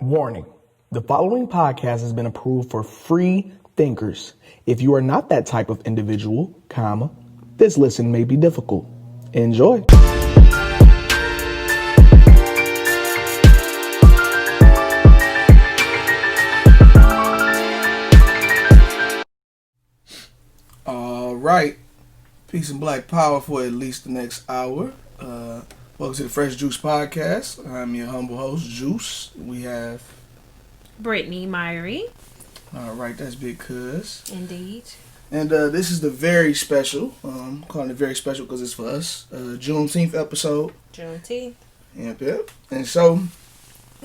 Warning. The following podcast has been approved for free thinkers. If you are not that type of individual, this listen may be difficult. Enjoy. All right. Peace and black power for at least the next hour. Welcome to the Fresh Juice Podcast. I'm your humble host, Juice. We have Brittany, Myree. All right, that's Big Cuz. Indeed. And this is the very special, I'm calling it very special because it's for us, JUNETEENTH episode. JUNETEENTH. Yep. And so,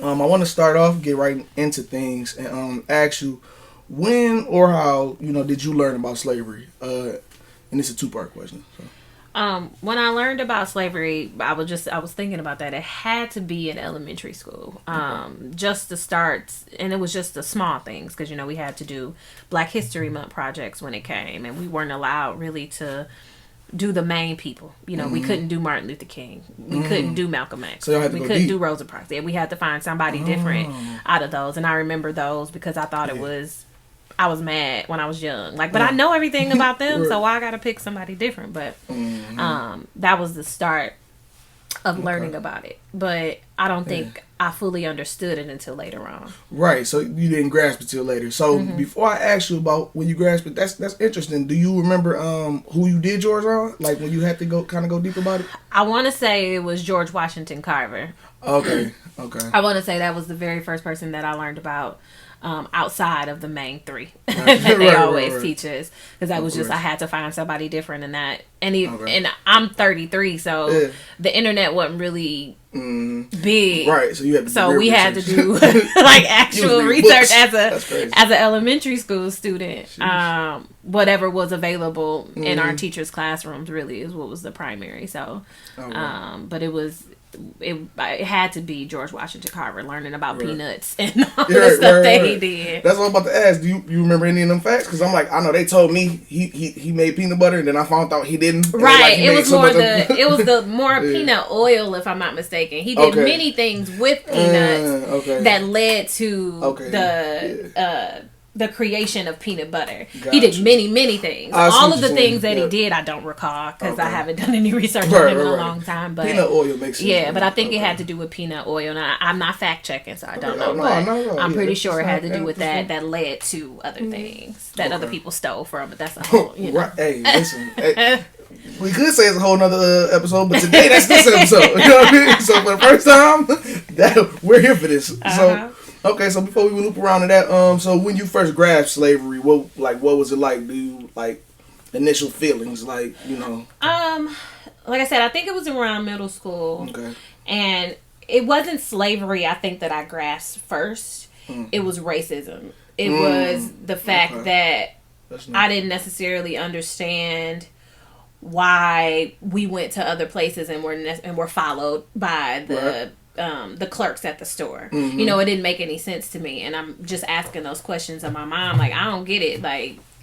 I want to start off, get right into things, and ask you, when or how, did you learn about slavery? And it's a two-part question. So. When I learned about slavery, I was thinking about that. It had to be in elementary school. Just to start, and it was just the small things, because, we had to do Black History Month projects when it came, and we weren't allowed really to do the main people. We couldn't do Martin Luther King. We couldn't do Malcolm X. So we couldn't do Rosa Parks. Yeah, we had to find somebody different out of those. And I remember those because I thought I was mad when I was young. But I know everything about them, so why I gotta pick somebody different? But that was the start of learning about it. But I don't think I fully understood it until later on. Right, so you didn't grasp it till later. So before I ask you about when you grasped it, that's interesting. Do you remember who you did yours on? Like when you had to go deep about it? I want to say it was George Washington Carver. Okay. I want to say that was the very first person that I learned about. Outside of the main three that they always teach us, because that was just I had to find somebody different in that, and I'm 33, so the internet wasn't really big, right? So you had to we had to do actual research as an elementary school student. Whatever was available in our teachers' classrooms really is what was the primary. So, but it had to be George Washington Carver, learning about peanuts and all the stuff that he did. That's what I'm about to ask. Do you remember any of them facts? Because I'm like, I know they told me he made peanut butter, and then I found out he didn't. Right. It was the more peanut oil, if I'm not mistaken. He did many things with peanuts that led to the creation of peanut butter. Gotcha. He did many things. All of the things that he did, I don't recall because I haven't done any research on him in a long time. But peanut oil makes sense. Yeah, but I think it had to do with peanut oil. Now, I'm not fact checking, so I don't know. But I'm pretty sure it had to do with that led to other things that other people stole from. But that's a whole, Right. Hey, listen. We could say it's a whole nother episode, but today that's this episode. You know what I mean? So for the first time, we're here for this. So. Okay, so before we loop around to that, so when you first grasped slavery, what was it like? Do you initial feelings, Like I said, I think it was around middle school. Okay. And it wasn't slavery, I think, that I grasped first. It was racism. It was the fact that I didn't necessarily understand why we went to other places and were followed by the clerks at the store. It didn't make any sense to me, and I'm just asking those questions of my mom, I don't get it,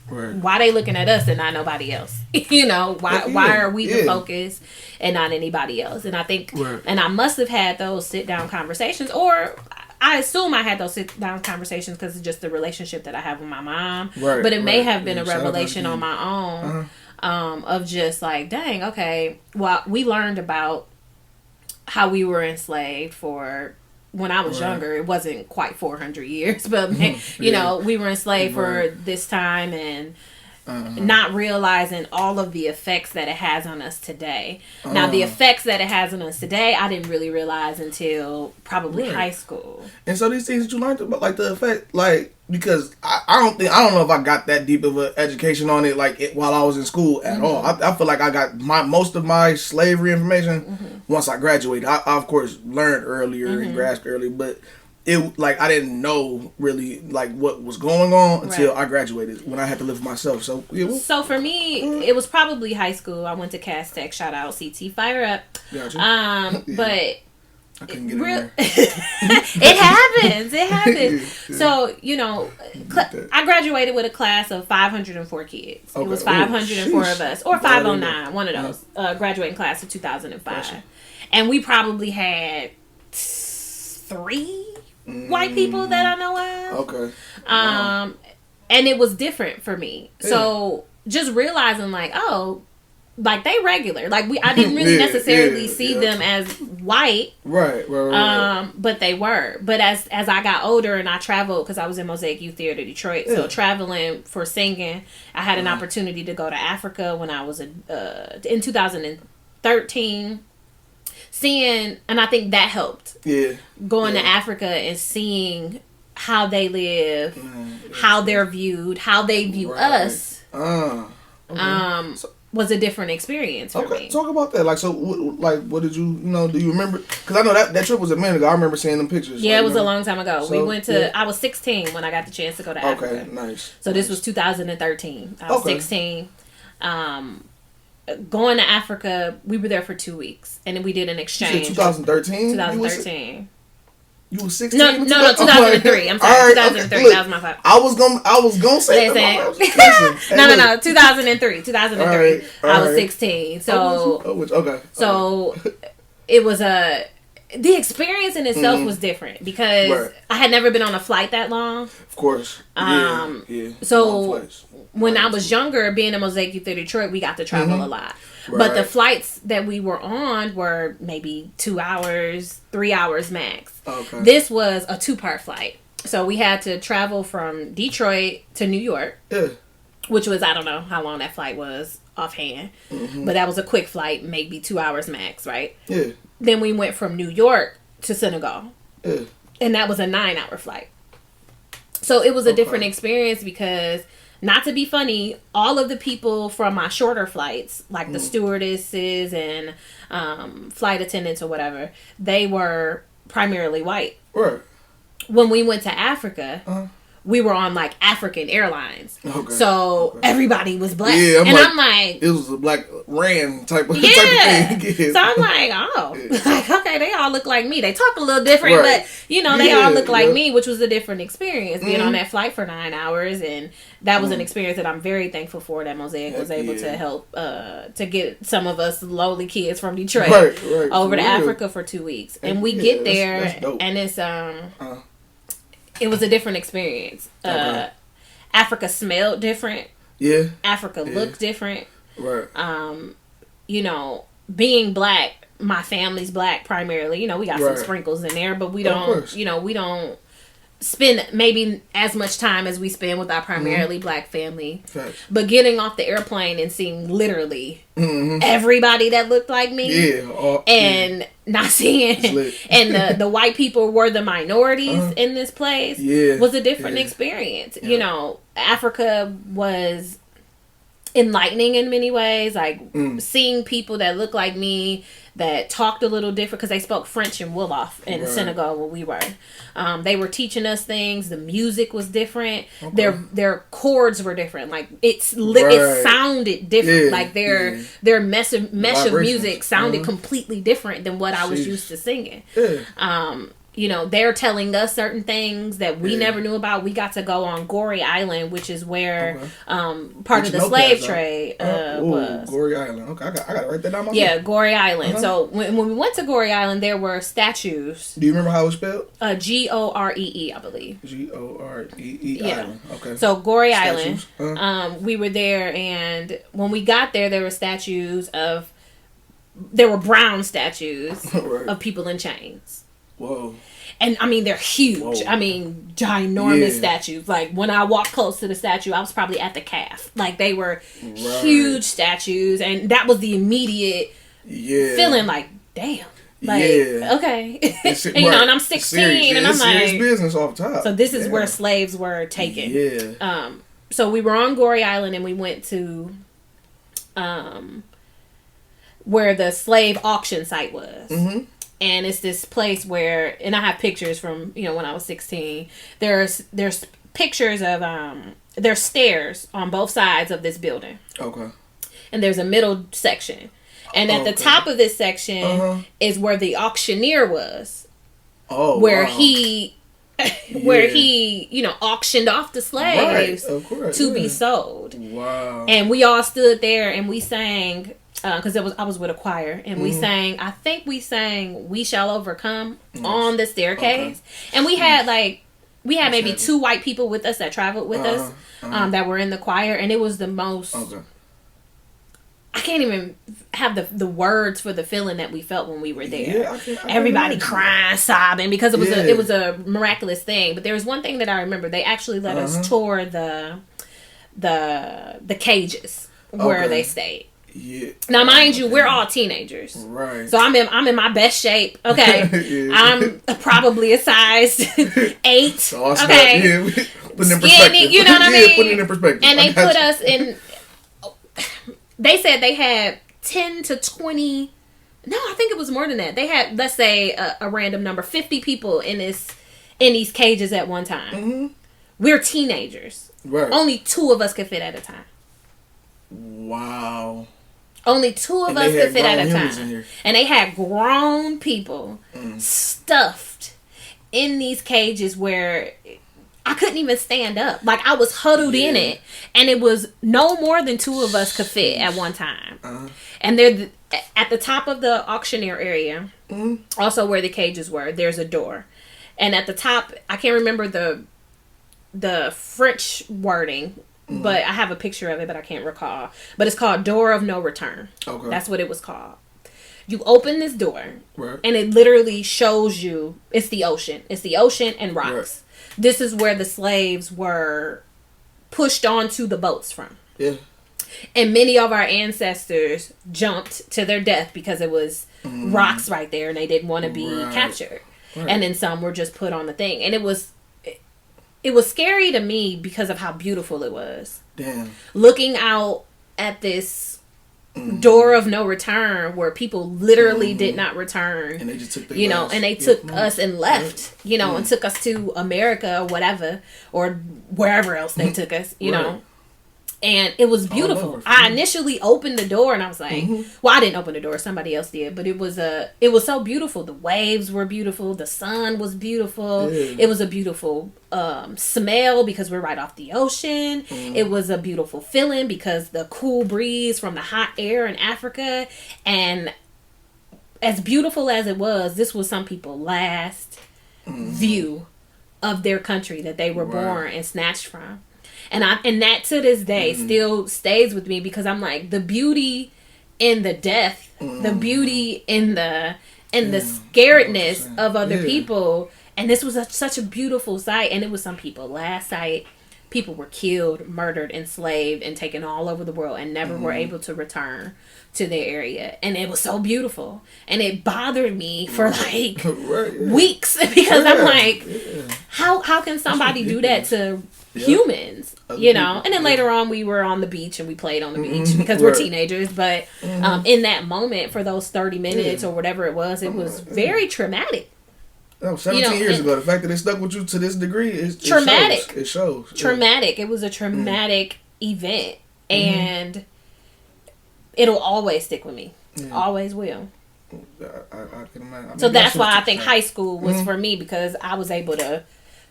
why they looking at us and not nobody else? Why are we the focus and not anybody else? And I think and I must have had those sit down conversations, or I assume I had those sit down conversations because it's just the relationship that I have with my mom, but it may have been a revelation on my own of just dang, okay, well, we learned about how we were enslaved for when I was younger. It wasn't quite 400 years, but we were enslaved for this time, and not realizing all of the effects that it has on us today. Now, the effects that it has on us today, I didn't really realize until probably high school. And so these things that you learned about, the effect, because I don't know if I got that deep of an education on it, while I was in school at all. I feel like I got most of my slavery information once I graduated. I of course learned earlier and grasped earlier, but it I didn't know really what was going on until I graduated, when I had to live for myself. So so for me, it was probably high school. I went to Cass Tech. Shout out CT, fire up. Gotcha. But I couldn't get in there. It happens. So, I graduated with a class of 504 kids. Okay. It was 504 of us, or 509, one of those, graduating class of 2005. Gotcha. And we probably had 3 white people that I know of. Okay. And it was different for me. Yeah. So just realizing like, oh, like they regular. Like I didn't really necessarily see them as white. Right. But they were. But as I got older and I traveled, because I was in Mosaic Youth Theater Detroit, so traveling for singing, I had an opportunity to go to Africa when I was in 2013. Seeing, and I think that helped. Yeah. Going to Africa and seeing how they live, how they're viewed, how they view us. Was a different experience for me. Talk about that. Like, so, what did you, do you remember? Because I know that trip was a minute ago. I remember seeing them pictures. Yeah, it was a long time ago. So, we went to, I was 16 when I got the chance to go to Africa. Okay, nice. So this was 2013. I was 16. Going to Africa, we were there for 2 weeks. And then we did an exchange. 2013? 2013. You were 16? No, 2003. I'm sorry, 2003. Look, that was my fault. I was gonna say that. No. 2003. 2003. I was 16. So okay. So it was the experience in itself was different because I had never been on a flight that long. Of course. Yeah. So when I was younger, being in Mosaic Youth Theater Detroit, we got to travel a lot. Right. But the flights that we were on were maybe 2 hours, 3 hours max. Okay. This was a 2-part flight. So we had to travel from Detroit to New York, which was, I don't know how long that flight was offhand. But that was a quick flight, maybe 2 hours max, right? Yeah. Then we went from New York to Senegal. Yeah. And that was a 9-hour flight. So it was a different experience because... Not to be funny, all of the people from my shorter flights, like the stewardesses and flight attendants or whatever, they were primarily white. Right. When we went to Africa, we were on like African Airlines. Okay. So everybody was black. Yeah, I'm like... It was a black rand type of thing. Yeah. So I'm like, like, okay, they all look like me. They talk a little different, but, they all look like me, which was a different experience. Being on that flight for 9 hours, and that was an experience that I'm very thankful for that Mosaic was able to help to get some of us lowly kids from Detroit over to Africa for 2 weeks. And we get there, and it's... It was a different experience. Africa smelled different. Yeah. Africa looked different. Right. Being black, my family's black primarily. We got some sprinkles in there, but we don't, we don't spend maybe as much time as we spend with our primarily black family. Facts. But getting off the airplane and seeing literally everybody that looked like me. Yeah. And not seeing, and the white people were the minorities in this place was a different experience. Yeah. Africa was enlightening in many ways, like seeing people that looked like me, that talked a little different, because they spoke French and Wolof in Senegal where we were. They were teaching us things. The music was different. Their chords were different. Like it sounded different. Like their mesh of music sounded completely different than what I was used to singing. They're telling us certain things that we never knew about. We got to go on Goree Island, which is where part of the slave trade was. Goree Island. Okay, I got to write that down myself. Yeah, Goree Island. So when we went to Goree Island, there were statues. Do you remember how it was spelled? Goree, I believe. Goree Island. Okay. So Goree Island. We were there, and when we got there, there were statues of... There were brown statues of people in chains. Whoa. And I mean, they're huge. Whoa. I mean, ginormous statues. Like when I walked close to the statue, I was probably at the calf. Like they were huge statues, and that was the immediate feeling. Like, damn. Like, okay. And I'm 16, and I'm like, serious business off top. So this is where slaves were taken. Yeah. So we were on Goree Island, and we went to where the slave auction site was. Mm-hmm. And it's this place where, and I have pictures from, when I was 16. There's pictures of, there's stairs on both sides of this building. Okay. And there's a middle section. And at the top of this section is where the auctioneer was. Oh, where he auctioned off the slaves to be sold. Wow. And we all stood there and we sang because I was with a choir, and we sang. I think we sang "We Shall Overcome" on the staircase, and we had maybe 2 white people with us that traveled with us that were in the choir, and it was the most. I can't even have the words for the feeling that we felt when we were there. Yeah, everybody crying, sobbing, because it was a miraculous thing. But there was one thing that I remember. They actually let us tour the cages where they stayed. Yeah. Now, mind you, we're all teenagers, right? So I'm in my best shape. Okay, I'm probably a size 8. So okay, skinny. You know what I mean? Put it in perspective. And they put us in. They said they had 10 to 20. No, I think it was more than that. They had, let's say, a random number, 50 people in these cages at one time. Mm-hmm. We're teenagers. Right. Only 2 of us could fit at a time. Wow. Only 2 of us could fit at a time. And they had grown people stuffed in these cages where I couldn't even stand up. Like, I was huddled in it, and it was no more than 2 of us could fit at one time. And they're at the top of the auctioneer area, also where the cages were, there's a door. And at the top, I can't remember the French wording, but I have a picture of it, but I can't recall. But it's called Door of No Return. Okay. That's what it was called. You open this door, and it literally shows you, it's the ocean. It's the ocean and rocks. Right. This is where the slaves were pushed onto the boats from. Yeah. And many of our ancestors jumped to their death because it was rocks right there, and they didn't want to be captured. Right. And then some were just put on the thing. And it was scary to me because of how beautiful it was. Damn. Looking out at this door of no return where people literally did not return, and they just took and they took us and left, and took us to America or whatever, or wherever else they took us, you know. And it was beautiful. I initially opened the door and I was like, well, I didn't open the door, somebody else did, but it was so beautiful. The waves were beautiful, the sun was beautiful. It was a beautiful smell because we're right off the ocean. It was a beautiful feeling because the cool breeze from the hot air in Africa. And as beautiful as it was, this was some people's last view of their country that they were born and snatched from. And that to this day still stays with me because I'm like, the beauty in the death, the beauty in the scaredness of other people. And this was such a beautiful sight. And it was some people's last sight. People were killed, murdered, enslaved, and taken all over the world and never were able to return to their area. And it was so beautiful. And it bothered me for like weeks because I'm like, how can somebody do that to humans, and then later on we were on the beach and we played on the beach because we're teenagers, but in that moment for those 30 minutes or whatever it was very traumatic. 17 years ago, the fact that it stuck with you to this degree is traumatic. It shows. Traumatic. It was a traumatic event, and it'll always stick with me. Always will. I can imagine. So that's why I think high school was for me, because I was able to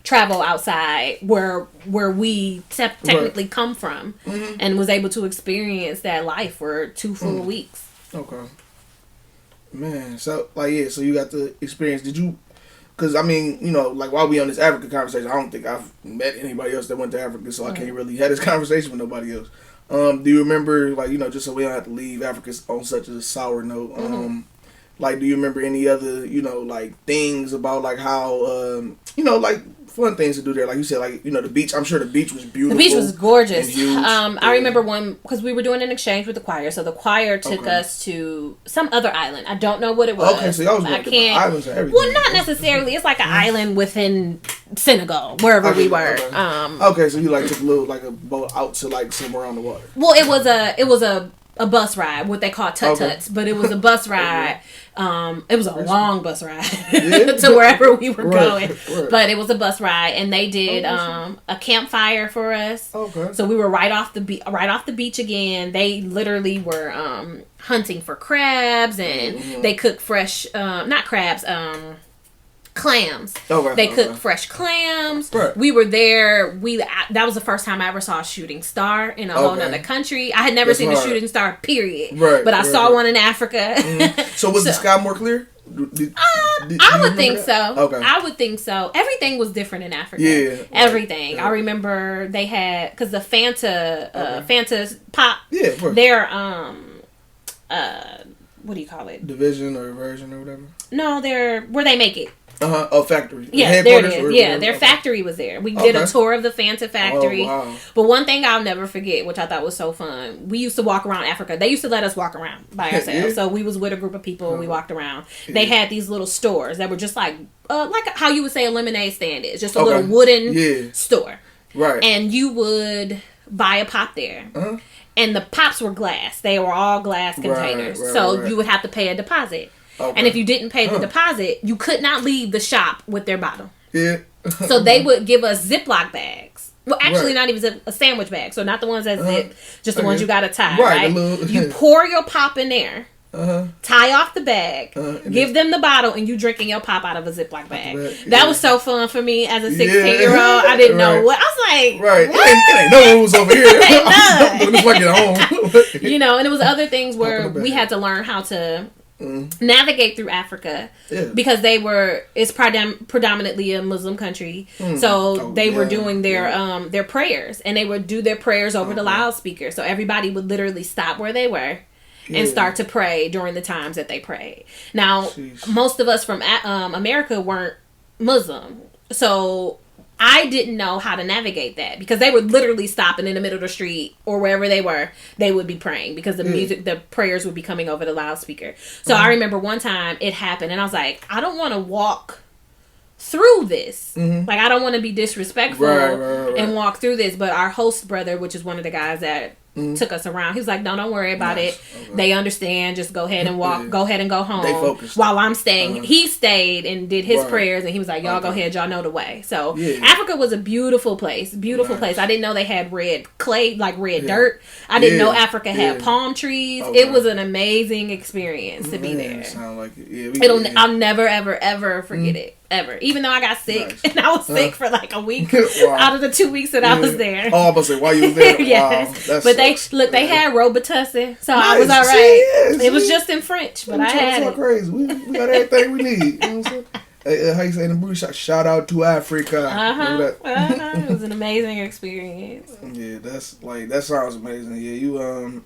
travel outside where we technically come from, and was able to experience that life for 2 full weeks. Okay. Man, so so you got the experience. Did you? Because I mean, while we on this Africa conversation, I don't think I've met anybody else that went to Africa, so I can't really have this conversation with nobody else. Do you remember, just so we don't have to leave Africa on such a sour note? Do you remember any other, things about how, fun things to do there? Like you said, the beach. I'm sure the beach was beautiful. The beach was gorgeous. I remember one, because we were doing an exchange with the choir. So the choir took us to some other island. I don't know what it was. Okay, so y'all was going to the islands and everything. Well, not necessarily. It's like an island within Senegal, wherever we were. Okay, so you took a boat out to somewhere on the water. Well, it was a bus ride, what they call tut-tuts, but it was a bus ride. It was a long bus ride to wherever we were going, but it was a bus ride, and they did a campfire for us. Okay. So we were right off the beach again. They literally were hunting for crabs, and they cooked fresh, not crabs, clams. Okay, They cooked fresh clams. Right. We were there. That was the first time I ever saw a shooting star in a whole nother country. I had never seen a shooting star, period. Right. But I saw one in Africa. So was the sky more clear? I would think so. Okay. I would think so. Everything was different in Africa. Yeah. Everything. Yeah. I remember they had, because the Fanta's pop. Yeah, of course. Their what do you call it? Division or version or whatever. No, they're where they make it. A factory. Yeah, there it is. Yeah, their factory was there. We did a tour of the Fanta factory. Oh, wow. But one thing I'll never forget, which I thought was so fun, we used to walk around Africa. They used to let us walk around by ourselves. Yeah. So we was with a group of people. We walked around. They had these little stores that were just like how you would say a lemonade stand is, just a little wooden store. Right. And you would buy a pop there. Uh-huh. And the pops were glass. They were all glass containers. Right. You would have to pay a deposit. Okay. And if you didn't pay the deposit, you could not leave the shop with their bottle. Yeah. So they would give us Ziploc bags. Well, actually, not even a sandwich bag. So not the ones that zip, just the ones you got to tie. Right. You pour your pop in there. Tie off the bag, give them the bottle, and you drinking your pop out of a Ziploc bag. That was so fun for me as a 16-year-old. I didn't know what. I was like, right. It ain't no rules over here. I'm doing this like at home. And it was other things where we had to learn how to navigate through Africa because it's predominantly a Muslim country. So they were doing their prayers, and they would do their prayers over the loudspeaker. So everybody would literally stop where they were and start to pray during the times that they prayed. Now, most of us from America weren't Muslim, so I didn't know how to navigate that because they were literally stopping in the middle of the street or wherever they were. They would be praying because the music, the prayers would be coming over the loudspeaker. So I remember one time it happened, and I was like, I don't want to walk through this. Like, I don't want to be disrespectful and walk through this. But our host brother, which is one of the guys that took us around, he was like, no, don't worry about it. Okay. They understand. Just go ahead and walk. Go ahead and go home. They focused. While I'm staying. He stayed and did his prayers, and he was like, y'all go ahead. Y'all know the way. So Africa was a beautiful place. Beautiful place. I didn't know they had red clay, like red dirt. I didn't know Africa had palm trees. Okay. It was an amazing experience to be there. Sound like it. I'll never, ever, ever forget it. Ever. Even though I got sick. And I was sick for like a week out of the 2 weeks that I was there. Oh, I was about to say, while you was there? Yes. Wow. But they had Robitussin, so I was all right. It was just in French, but I had it. Crazy. We got everything we need. You know what I'm saying? How you say in the British? Shout out to Africa. It was an amazing experience. Yeah, that sounds amazing. Yeah, you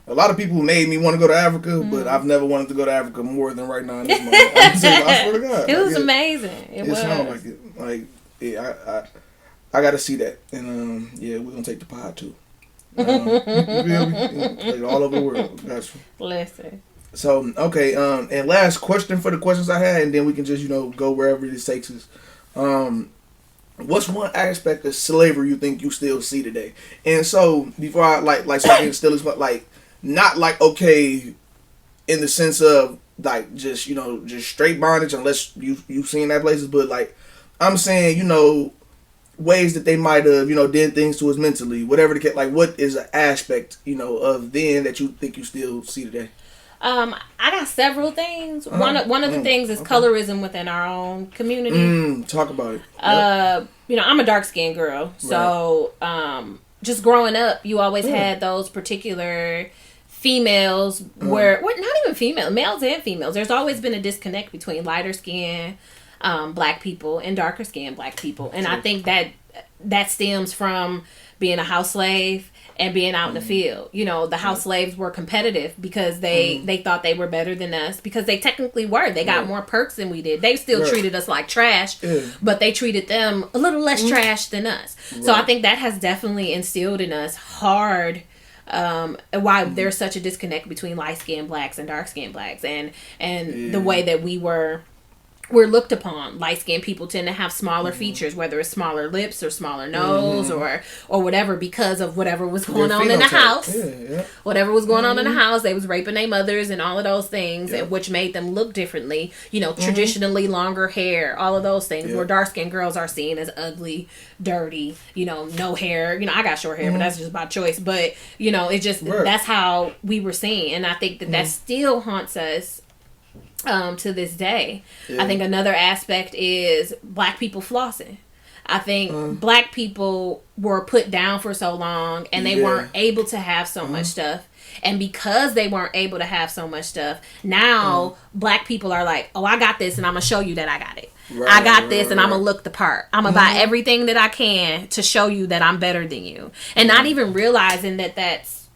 a lot of people made me want to go to Africa, but I've never wanted to go to Africa more than right now in this moment. I swear to God. It was amazing. It was. Sounded like it. Like, yeah, I got to see that. And, we're going to take the pod, too. You feel me? Like, all over the world. Gotcha. Listen. So, okay, and last question for the questions I had, and then we can just, go wherever this takes us. What's one aspect of slavery you think you still see today? And so, before I, so I can still explain, not okay in the sense of just just straight bondage unless you've seen that places, but I'm saying ways that they might have did things to us mentally, whatever the case. What is an aspect of then that you think you still see today? I got several things. One of the things is colorism within our own community. Talk about it. I'm a dark skinned girl, so just growing up, you always had those particular females where not even female, males and females. There's always been a disconnect between lighter skin black people and darker skinned black people, and I think that stems from being a house slave and being out in the field. The house slaves were competitive because they thought they were better than us because they technically were. They got more perks than we did. They still treated us like trash, but they treated them a little less trash than us. So I think that has definitely instilled in us hard why there's such a disconnect between light-skinned blacks and dark-skinned blacks and the way that we're looked upon. Light-skinned people tend to have smaller features, whether it's smaller lips or smaller nose or whatever, because of whatever was going on in the house. Whatever was going on in the house, they was raping their mothers and all of those things, which made them look differently. Traditionally longer hair, all of those things. Where dark-skinned girls are seen as ugly, dirty, no hair. I got short hair, but that's just by choice. But it's just that's how we were seen, and I think that still haunts us to this day. I think another aspect is black people flossing. I think black people were put down for so long and they weren't able to have so much stuff. And because they weren't able to have so much stuff, now black people are like, oh, I got this and I'm going to show you that I got it. I got this and I'm going to look the part. I'm going to buy everything that I can to show you that I'm better than you. And not even realizing that that's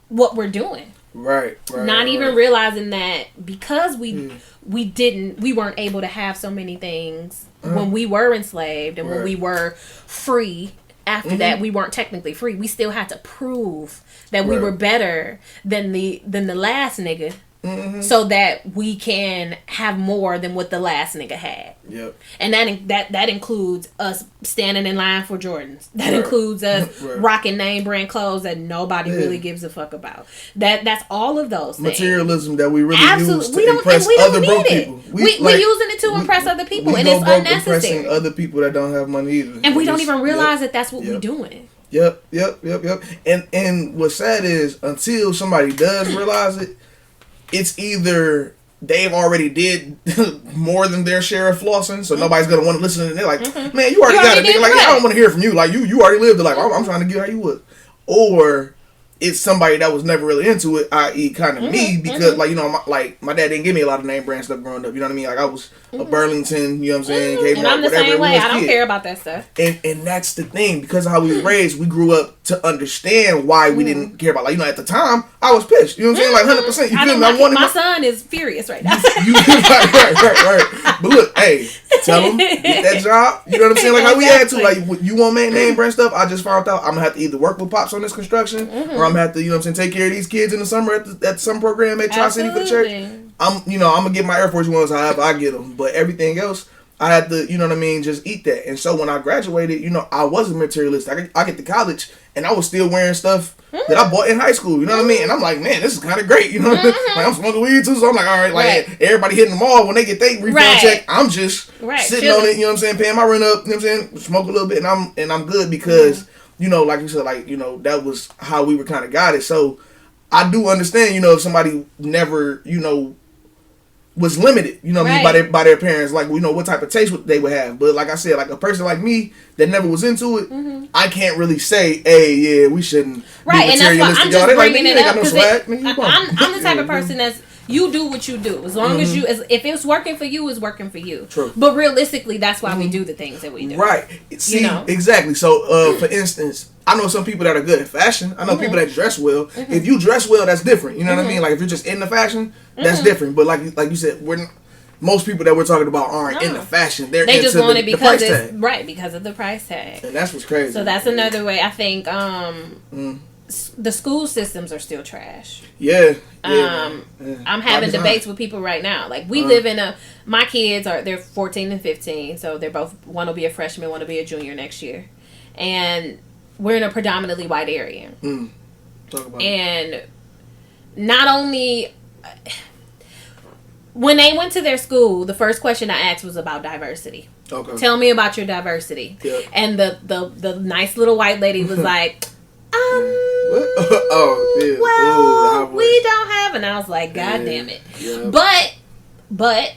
what we're doing. Not even realizing that because we weren't able to have so many things when we were enslaved and when we were free. After that, we weren't technically free. We still had to prove that we were better than the last nigga, so that we can have more than what the last nigga had. And that includes us standing in line for Jordans. That includes us rocking name brand clothes that nobody really gives a fuck about. That's all of those things. Materialism that we really use to impress other broke people. We're using it to impress other people, and it's unnecessary. Impressing other people that don't have money either, and we don't even realize that that's what we're doing. Yep. And what's sad is until somebody does realize it, it's either they've already did more than their share of flossing, so nobody's gonna want to listen to it. They're like, man, you already got it. Nigga. Like, I don't want to hear from you. Like, you already lived it. Like, I'm trying to get how you would. Or it's somebody that was never really into it, i.e. kind of me, because like, you know, my dad didn't give me a lot of name brand stuff growing up. You know what I mean? Like, I was a Burlington, you know what I'm saying? Kmart, and I'm the same way. I don't care about that stuff. And that's the thing, because of how we were raised, we grew up to understand why we didn't care about. Like, you know, at the time, I was pissed. You know what I'm saying? Like 100%. You feel me? My son is furious right now. right. But look, hey, tell him get that job. You know what I'm saying? Like how we had to. Like, you want name brand stuff? I just found out I'm gonna have to either work with pops on this construction, or I'm gonna have to, you know what I'm saying, take care of these kids in the summer at the summer program at Tri-City for the church. I'm gonna get my Air Force Ones however I get them, but everything else I had to, you know what I mean, just eat that. And so when I graduated, you know, I wasn't materialist. I get to college and I was still wearing stuff that I bought in high school. You know what I mean? And I'm like, man, this is kind of great. You know, like I'm smoking weed too, so I'm like, all right, like everybody hitting the mall when they get their refund check. I'm just sitting on it. You know what I'm saying? Paying my rent up. You know what I'm saying? Smoke a little bit, and I'm good because you know, like you said, like, you know, that was how we were kind of guided. So I do understand, you know, if somebody never, you know, was limited, you know what I mean, by their parents, like, you know, what type of taste they would have. But like I said, like a person like me that never was into it, I can't really say, hey, yeah, we shouldn't be and that's why I'm just bringing it up, because I'm the type of person that's, you do what you do. As long as if it's working for you, it's working for you. True. But realistically, that's why we do the things that we do. Right. See, you know? Exactly. So, for instance, I know some people that are good at fashion. I know people that dress well. If you dress well, that's different. You know what I mean? Like, if you're just into fashion, that's different. But like you said, most people that we're talking about aren't into fashion. They just want it because it's because of the price tag. And that's what's crazy. So that's another way. I think the school systems are still trash. I'm having debates with people right now. Like, we live in my kids they're 14 and 15, so they're both, one will be a freshman, one will be a junior next year, and we're in a predominantly white area. Talk about and not only when they went to their school, the first question I asked was about diversity. Okay. Tell me about your diversity. Yep. And the nice little white lady was like, we don't have, and I was like, God damn it. Yeah. But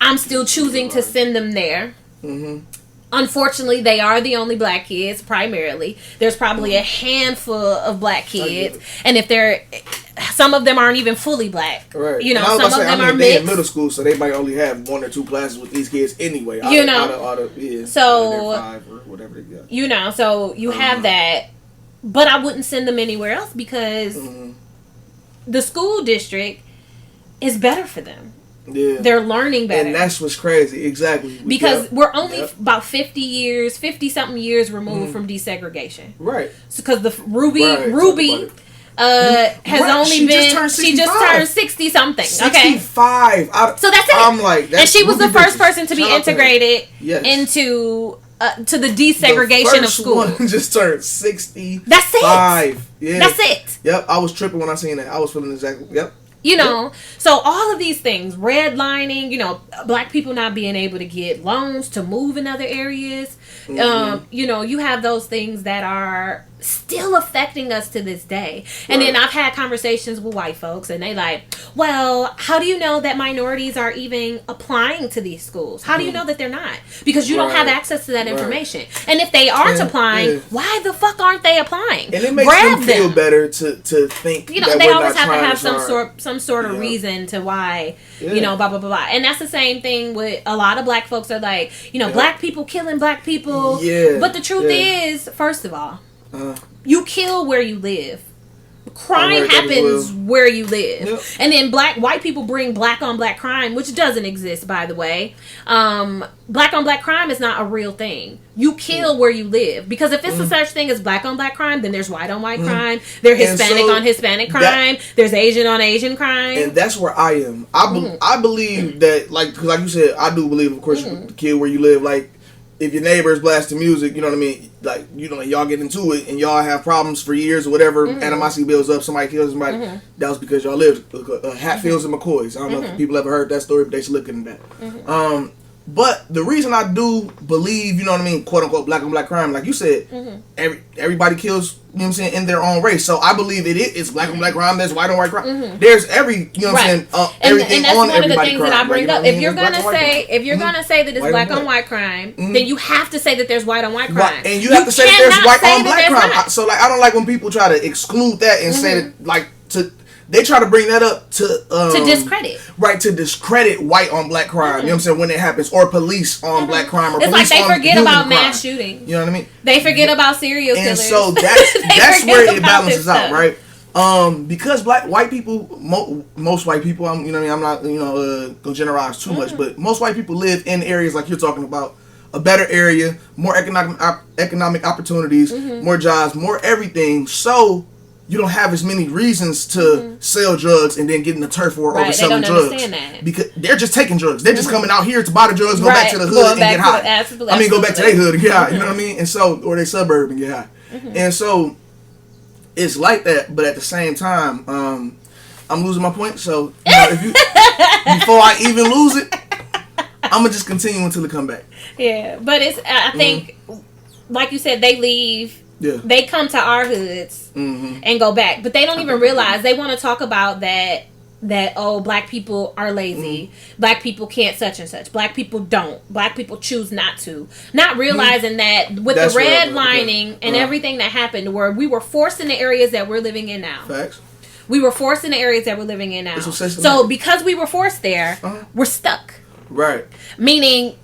I'm still choosing to send them there. Unfortunately, they are the only black kids, primarily. There's probably a handful of black kids, and some of them aren't even fully black. Right. You know, some of them are mixed. In middle school, so they might only have 1 or 2 classes with these kids anyway. Out of so 5 or whatever they got. You know, so you have that. But I wouldn't send them anywhere else because the school district is better for them. Yeah. They're learning better. And that's what's crazy. Exactly. Because we're only about 50-something years removed from desegregation. Right. Because the Ruby has only been... She just turned 60-something. 65. Okay? So that's it. I'm like... And she was the first person to be integrated into... to the desegregation of school. One just turned 65. That's it. Yeah. That's it. Yep. I was tripping when I seen that. I was feeling exactly. Yep. You know, so all of these things, redlining, you know, black people not being able to get loans to move in other areas. You know, you have those things that are still affecting us to this day. And then I've had conversations with white folks, and they like, well, how do you know that minorities are even applying to these schools? How do you know that they're not? Because you don't have access to that information. And if they aren't applying, why the fuck aren't they applying? And it makes them feel better to think, you know, that they always have to have some sort of reason to why, you know, blah blah blah blah. And that's the same thing with a lot of black folks are like, you know, black people killing black people. But the truth is, first of all, you kill where you live. Crime happens where you live. And then white people bring black on black crime, which doesn't exist, by the way. Black on black crime is not a real thing. You kill where you live. Because if it's a such thing as black on black crime, then there's white on white crime. There's Hispanic on Hispanic crime. There's Asian on Asian crime. And that's where I am. I believe that, like you said, I do believe, of course, you kill where you live. Like, if your neighbor is blasting music, you know what I mean? Like, you know, y'all get into it and y'all have problems for years or whatever. Animosity builds up. Somebody kills somebody. That was because y'all lived Hatfields and McCoys. I don't know if people ever heard that story, but they should look into that. But the reason I do believe, you know what I mean, quote unquote, black on black crime, like you said, everybody kills, you know what I'm saying, in their own race. So I believe it's black on black crime, there's white on white crime. There's you know what I'm saying, everything and that's on one of the everybody things crime. that I bring up. Like, if you're gonna say that it's black on white crime, then you have to say that there's white on white crime. Right. And you have to say that there's white on black crime. So like, I don't like when people try to exclude that and say that, like, they try to bring that up to discredit. Right, to discredit white on black crime. You know what I'm saying? When it happens. Or police on black crime. Or it's police like they on forget about mass crime. shooting. You know what I mean? They forget about serial killers. And so that's where it balances out, right? Because white people, most white people, you know what I mean? I'm not, you know, gonna generalize too much, but most white people live in areas like you're talking about. A better area, more economic opportunities, more jobs, more everything. So you don't have as many reasons to sell drugs and then get in the turf war over selling drugs. That. Because they're just taking drugs. They're just coming out here to buy the drugs, go back to the hood and get high. I mean, go back to their hood and get high. You know what I mean? And so, or they suburb and get high. And so, it's like that. But at the same time, I'm losing my point. So, you know, before I even lose it, I'm gonna just continue until it come back. Yeah, but I think, like you said, they leave. Yeah. They come to our hoods and go back, but they don't even realize. They want to talk about that black people are lazy, black people can't such and such, black people don't, black people choose not to, not realizing that with the redlining and everything that happened, where we were forced in the areas that we're living in now. Facts. We were forced in the areas that we're living in now. So because we were forced there, we're stuck. Right. Meaning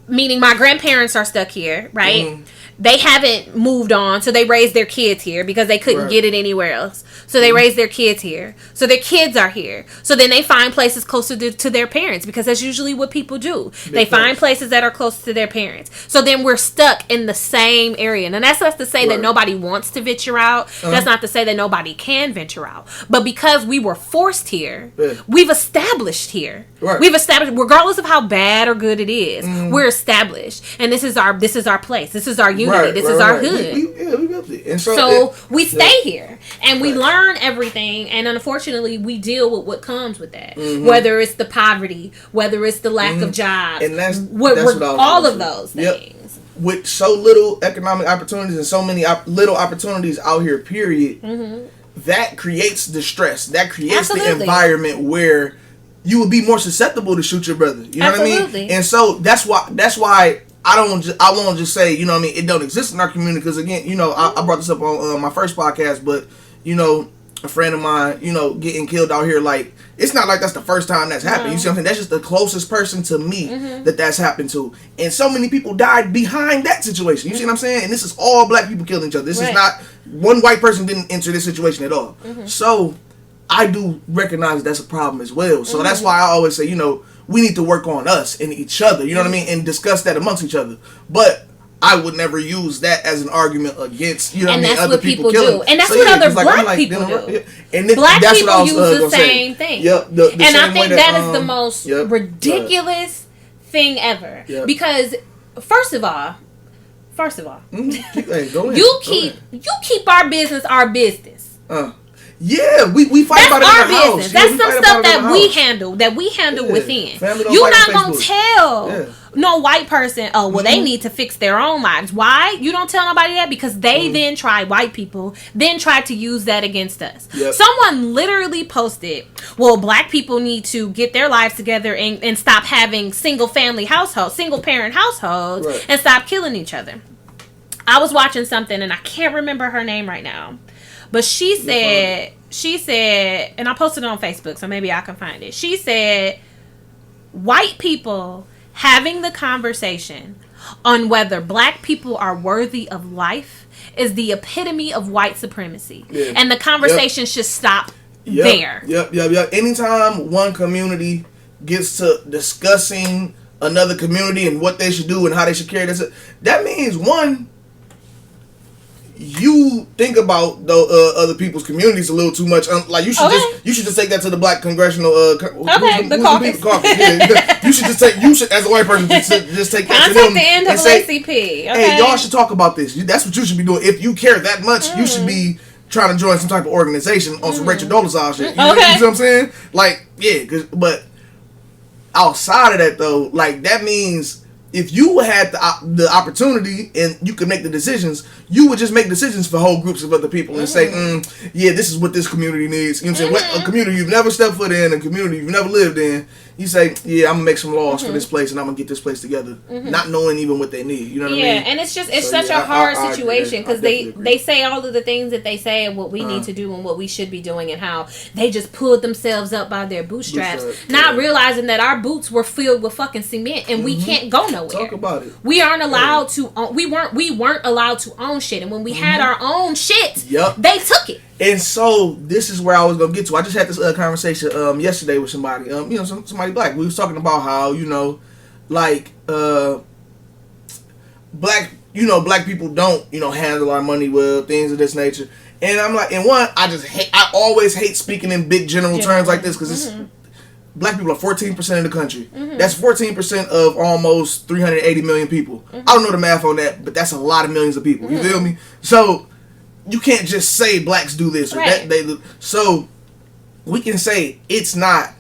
my grandparents are stuck here, right? They haven't moved on, so they raised their kids here because they couldn't get it anywhere else. So they raised their kids here. So their kids are here. So then they find places closer to their parents, because that's usually what people do. They find places that are close to their parents. So then we're stuck in the same area. And that's not to say that nobody wants to venture out. That's not to say that nobody can venture out. But because we were forced here, we've established here. We've established, regardless of how bad or good it is, we're established. And this is our place. This is our unity. This is our hood. We got it. And so we stay here and we learn everything, and unfortunately we deal with what comes with that. Whether it's the poverty, whether it's the lack of jobs, and that's all of those things. With so little economic opportunities and so many little opportunities out here, period, that creates the stress. That creates the environment where you would be more susceptible to shoot your brother. You know what I mean? And so that's why I won't just say, you know what I mean, it don't exist in our community, because again, you know, I brought this up on my first podcast, but you know, a friend of mine, you know, getting killed out here, like, it's not like that's the first time that's happened. You see what I'm saying? That's just the closest person to me that's happened to. And so many people died behind that situation. You see what I'm saying? And this is all black people killing each other. This is not, one white person didn't enter this situation at all. So I do recognize that's a problem as well. So that's why I always say, you know, we need to work on us and each other, you know what I mean, and discuss that amongst each other. But I would never use that as an argument against, you know what I mean, other people killing. And that's what other black people do. And black people use the same thing. Yep. And I think that is the most ridiculous thing ever. Because first of all, hey, go ahead. you keep our business our business. Yeah, we fight about it in the house. Business. That's some stuff that we handle. That we handle within. You're not gonna tell no white person, oh well, they need to fix their own lives. Why? You don't tell nobody that because they then tried, white people then tried to use that against us. Yep. Someone literally posted, well, black people need to get their lives together and stop having single parent households and stop killing each other. I was watching something and I can't remember her name right now, but she said, and I posted it on Facebook, so maybe I can find it. She said, white people having the conversation on whether black people are worthy of life is the epitome of white supremacy. Yeah. And the conversation should stop there. Yep. Anytime one community gets to discussing another community and what they should do and how they should carry this, that means, one, you think about the other people's communities a little too much. Like you should just take that to the black congressional. The caucus. Yeah. You should as a white person just take that to them the NAACP. Hey, y'all should talk about this. That's what you should be doing. If you care that much, you should be trying to join some type of organization on some Rachel Dolezal shit. You know what I'm saying? Like, but outside of that though, like that means, if you had the opportunity and you could make the decisions, you would just make decisions for whole groups of other people and say, this is what this community needs. You know what I'm saying? What, a community you've never stepped foot in, a community you've never lived in, you say, I'm going to make some laws for this place and I'm going to get this place together. Not knowing even what they need. You know what I mean? Yeah, and it's such a hard situation because they say all of the things that they say and what we need to do and what we should be doing and how they just pulled themselves up by their bootstraps, not realizing that our boots were filled with fucking cement and we can't go nowhere. Talk about it. We aren't allowed to own, we weren't allowed to own shit, and when we had our own shit, they took it. And so this is where I was gonna get to. I just had this conversation yesterday with somebody, somebody black. We was talking about how black people don't handle our money well, things of this nature. And I'm like, I always hate speaking in big general terms like this because it's. Black people are 14% of the country. That's 14% of almost 380 million people. I don't know the math on that, but that's a lot of millions of people. You feel me? So you can't just say blacks do this or that they do. So we can say it's not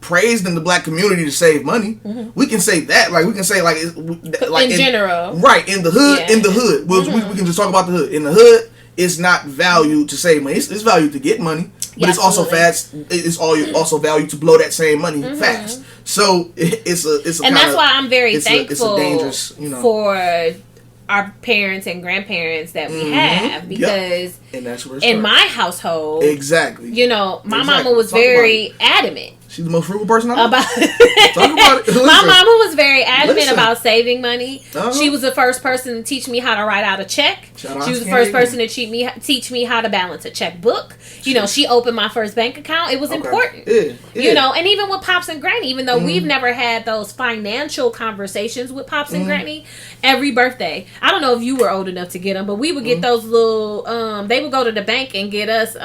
praised in the black community to save money. We can say that, like we can say like in general, right? In the hood, we can just talk about the hood. In the hood, it's not valued to save money. It's valued to get money. But it's also fast. It's also valued to blow that same money fast. So it's a and that's why I'm very thankful for our parents and grandparents that we have because and that's where in my household, my mama was very adamant. She's the most frugal person I know. Talk about it. My mama was very adamant about saving money. She was the first person to teach me how to write out a check. She was the first person to teach me how to balance a checkbook. She opened my first bank account. It was important. And even with Pops and Granny, even though we've never had those financial conversations with Pops and Granny, every birthday, I don't know if you were old enough to get them, but we would get those little, they would go to the bank and get us,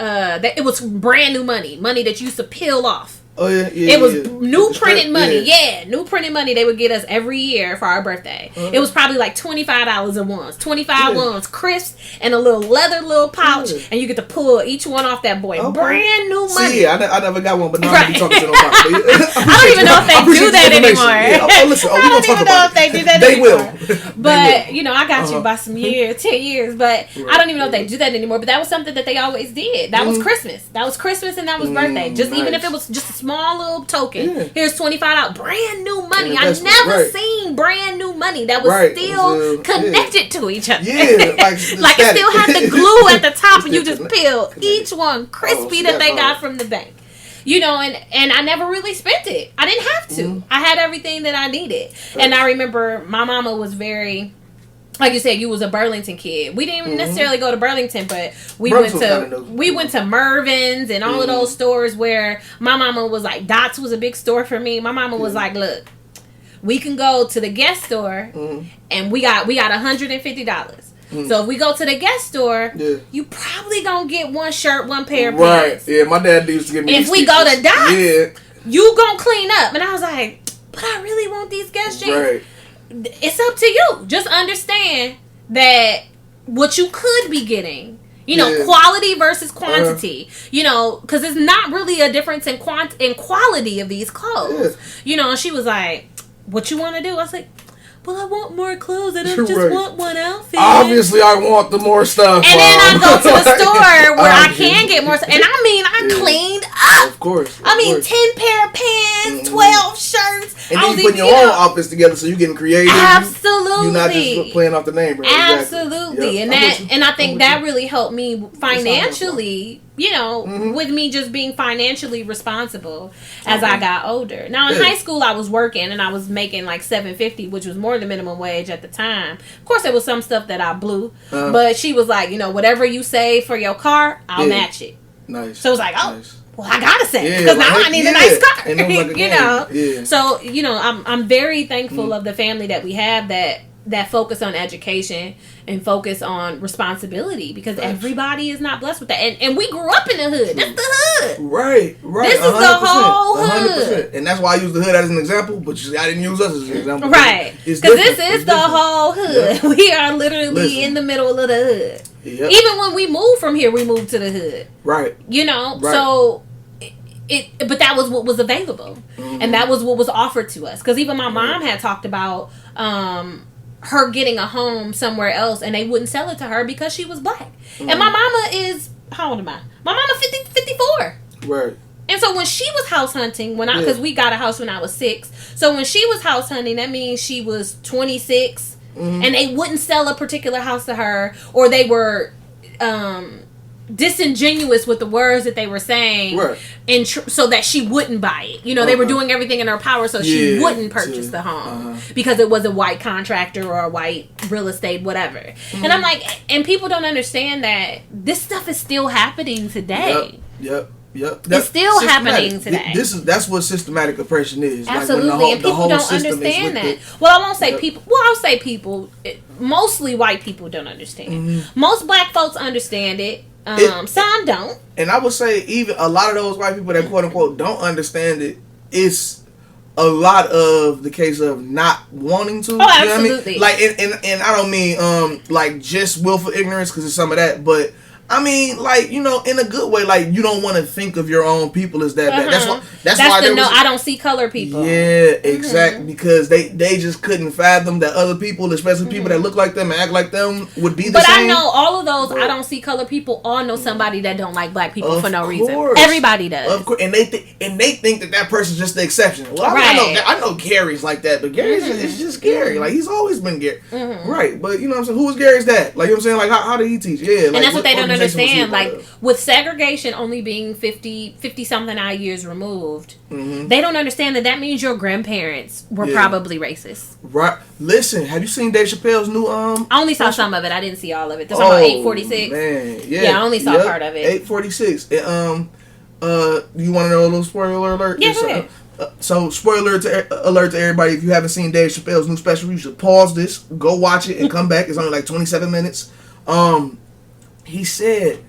it was brand new money that you used to peel off. It was new printed money. New printed money they would get us every year for our birthday. It was probably like $25 at once. 25 ones, crisp, and a little leather pouch, and you get to pull each one off that boy. Brand new money. See, I never got one, but now I'm talking to no problem. I don't even know if they do that anymore. Listen, I don't even know if they do that anymore. They will. But, I got you by some years, 10 years, but I don't even know if they do that anymore. But that was something that they always did. That was Christmas. That was Christmas and that was birthday. Even if it was just a small little token. Here's $25. Brand new money. I never seen brand new money that was still connected to each other. Like it still had the glue at the top and you just peel each one crispy that they got from the bank. And I never really spent it. I didn't have to. I had everything that I needed. And I remember my mama was very, like you said, you was a Burlington kid. We didn't even necessarily go to Burlington, but we went to Mervyn's and all of those stores where my mama was like, Dots was a big store for me. My mama was like, look, we can go to the Guest store and we got $150. So if we go to the Guest store, you probably gonna get one shirt, one pair of pants. Right. Yeah, my dad used to give me if we go to Dots, you gonna clean up. And I was like, but I really want these Guest jeans. Right. It's up to you. Just understand that what you could be getting You know, quality versus quantity. You know, because it's not really a difference in quality of these clothes. You know, and she was like, "What you want to do?" I was like, "Well, I want more clothes. I don't just want one outfit. Obviously, I want the more stuff." And then I go to the store where I can get more stuff. And I mean, I cleaned up. Of course. 10 pair of pants, 12 shirts. And then you put your own outfits together, so you're getting creative. Absolutely. You're not just playing off the name, bro. Absolutely. Exactly. And I think that really helped me financially. You know, with me just being financially responsible as I got older. Now, in high school, I was working and I was making like $7.50, which was more than minimum wage at the time. Of course, there was some stuff that I blew, but she was like, you know, whatever you save for your car, I'll match it. Nice. So it was like, oh. Nice. Well, I gotta say, because now I need a nice car. You know, so you know, I'm very thankful of the family that we have that focus on education and focus on responsibility, because everybody is not blessed with that. And we grew up in the hood. That's the hood. Right. This is the whole hood. 100%. And that's why I use the hood as an example, but I didn't use us as an example. Right. Because this is the whole hood. Yeah. We are literally in the middle of the hood. Yep. Even when we moved from here, we moved to the hood. Right. You know, so... But that was what was available, and that was what was offered to us. Because even my mom had talked about her getting a home somewhere else, and they wouldn't sell it to her because she was black. And my mama is, how old am I? My mama 54. Right. And so when she was house hunting, because we got a house when I was 6, so when she was house hunting, that means she was 26, and they wouldn't sell a particular house to her, or they were disingenuous with the words that they were saying, and so that she wouldn't buy it. You know, they were doing everything in their power so she wouldn't purchase the home because it was a white contractor or a white real estate, whatever. And I'm like, and people don't understand that this stuff is still happening today. Yep. It's still happening today. That's what systematic oppression is. Absolutely, like and people don't understand that. Well, I won't say people. Well, I'll say people. Mostly white people don't understand. Most black folks understand it. Some don't. And I would say even a lot of those white people that quote unquote don't understand it, it's a lot of the case of not wanting to. Oh, absolutely. You know what I mean? Like, and I don't mean like just willful ignorance, because it's some of that, but I mean, like, you know, in a good way, like, you don't want to think of your own people as that bad. That's why I don't see color people. Yeah, exactly. Because they just couldn't fathom that other people, especially people that look like them and act like them, would be the same. But I know all of those I don't see color people all know somebody that don't like black people for no reason. Everybody does. Of course. And they think that person's just the exception. Well, I know Gary's like that, but Gary's is just Gary. Like, he's always been Gary. Right. But, you know what I'm saying? Who is Gary's dad? Like, you know what I'm saying? Like, how did he teach? Yeah. Like, and that's what they don't understand, like, with segregation only being 50 something odd years removed, they don't understand that means your grandparents were probably racist. Right. Listen, have you seen Dave Chappelle's new I only saw some of it. I didn't see all of it. They're talking about 846. Man, yeah, I only saw part of it. 846. You want to know a little spoiler alert? Yeah, go ahead. So, spoiler alert to everybody: if you haven't seen Dave Chappelle's new special, you should pause this, go watch it, and come back. It's only like 27 minutes. He said,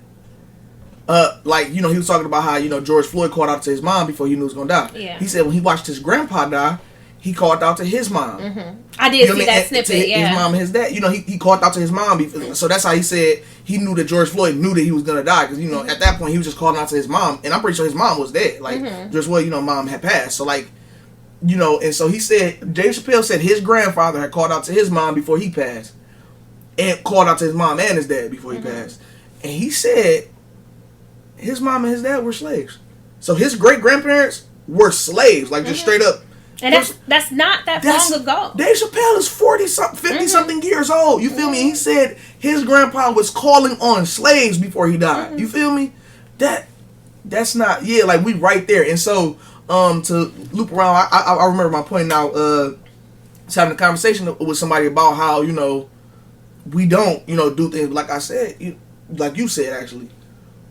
like, you know, he was talking about how, you know, George Floyd called out to his mom before he knew he was going to die. Yeah. He said when he watched his grandpa die, he called out to his mom. I did see that snippet, his mom and his dad. You know, he called out to his mom. So that's how he said he knew that George Floyd knew that he was going to die. Because, you know, at that point, he was just calling out to his mom. And I'm pretty sure his mom was dead. Like, George Floyd, you know, mom had passed. So, like, you know, and so he said, Dave Chappelle said his grandfather had called out to his mom before he passed. And called out to his mom and his dad before he passed. And he said his mom and his dad were slaves. So his great-grandparents were slaves, like just straight up. And that's not that long ago. Dave Chappelle is 50-something years old. You feel me? He said his grandpa was calling on slaves before he died. You feel me? That's not, like we right there. And so to loop around, I remember my point now, was having a conversation with somebody about how, you know, we don't, you know, do things like I said, like you said, actually,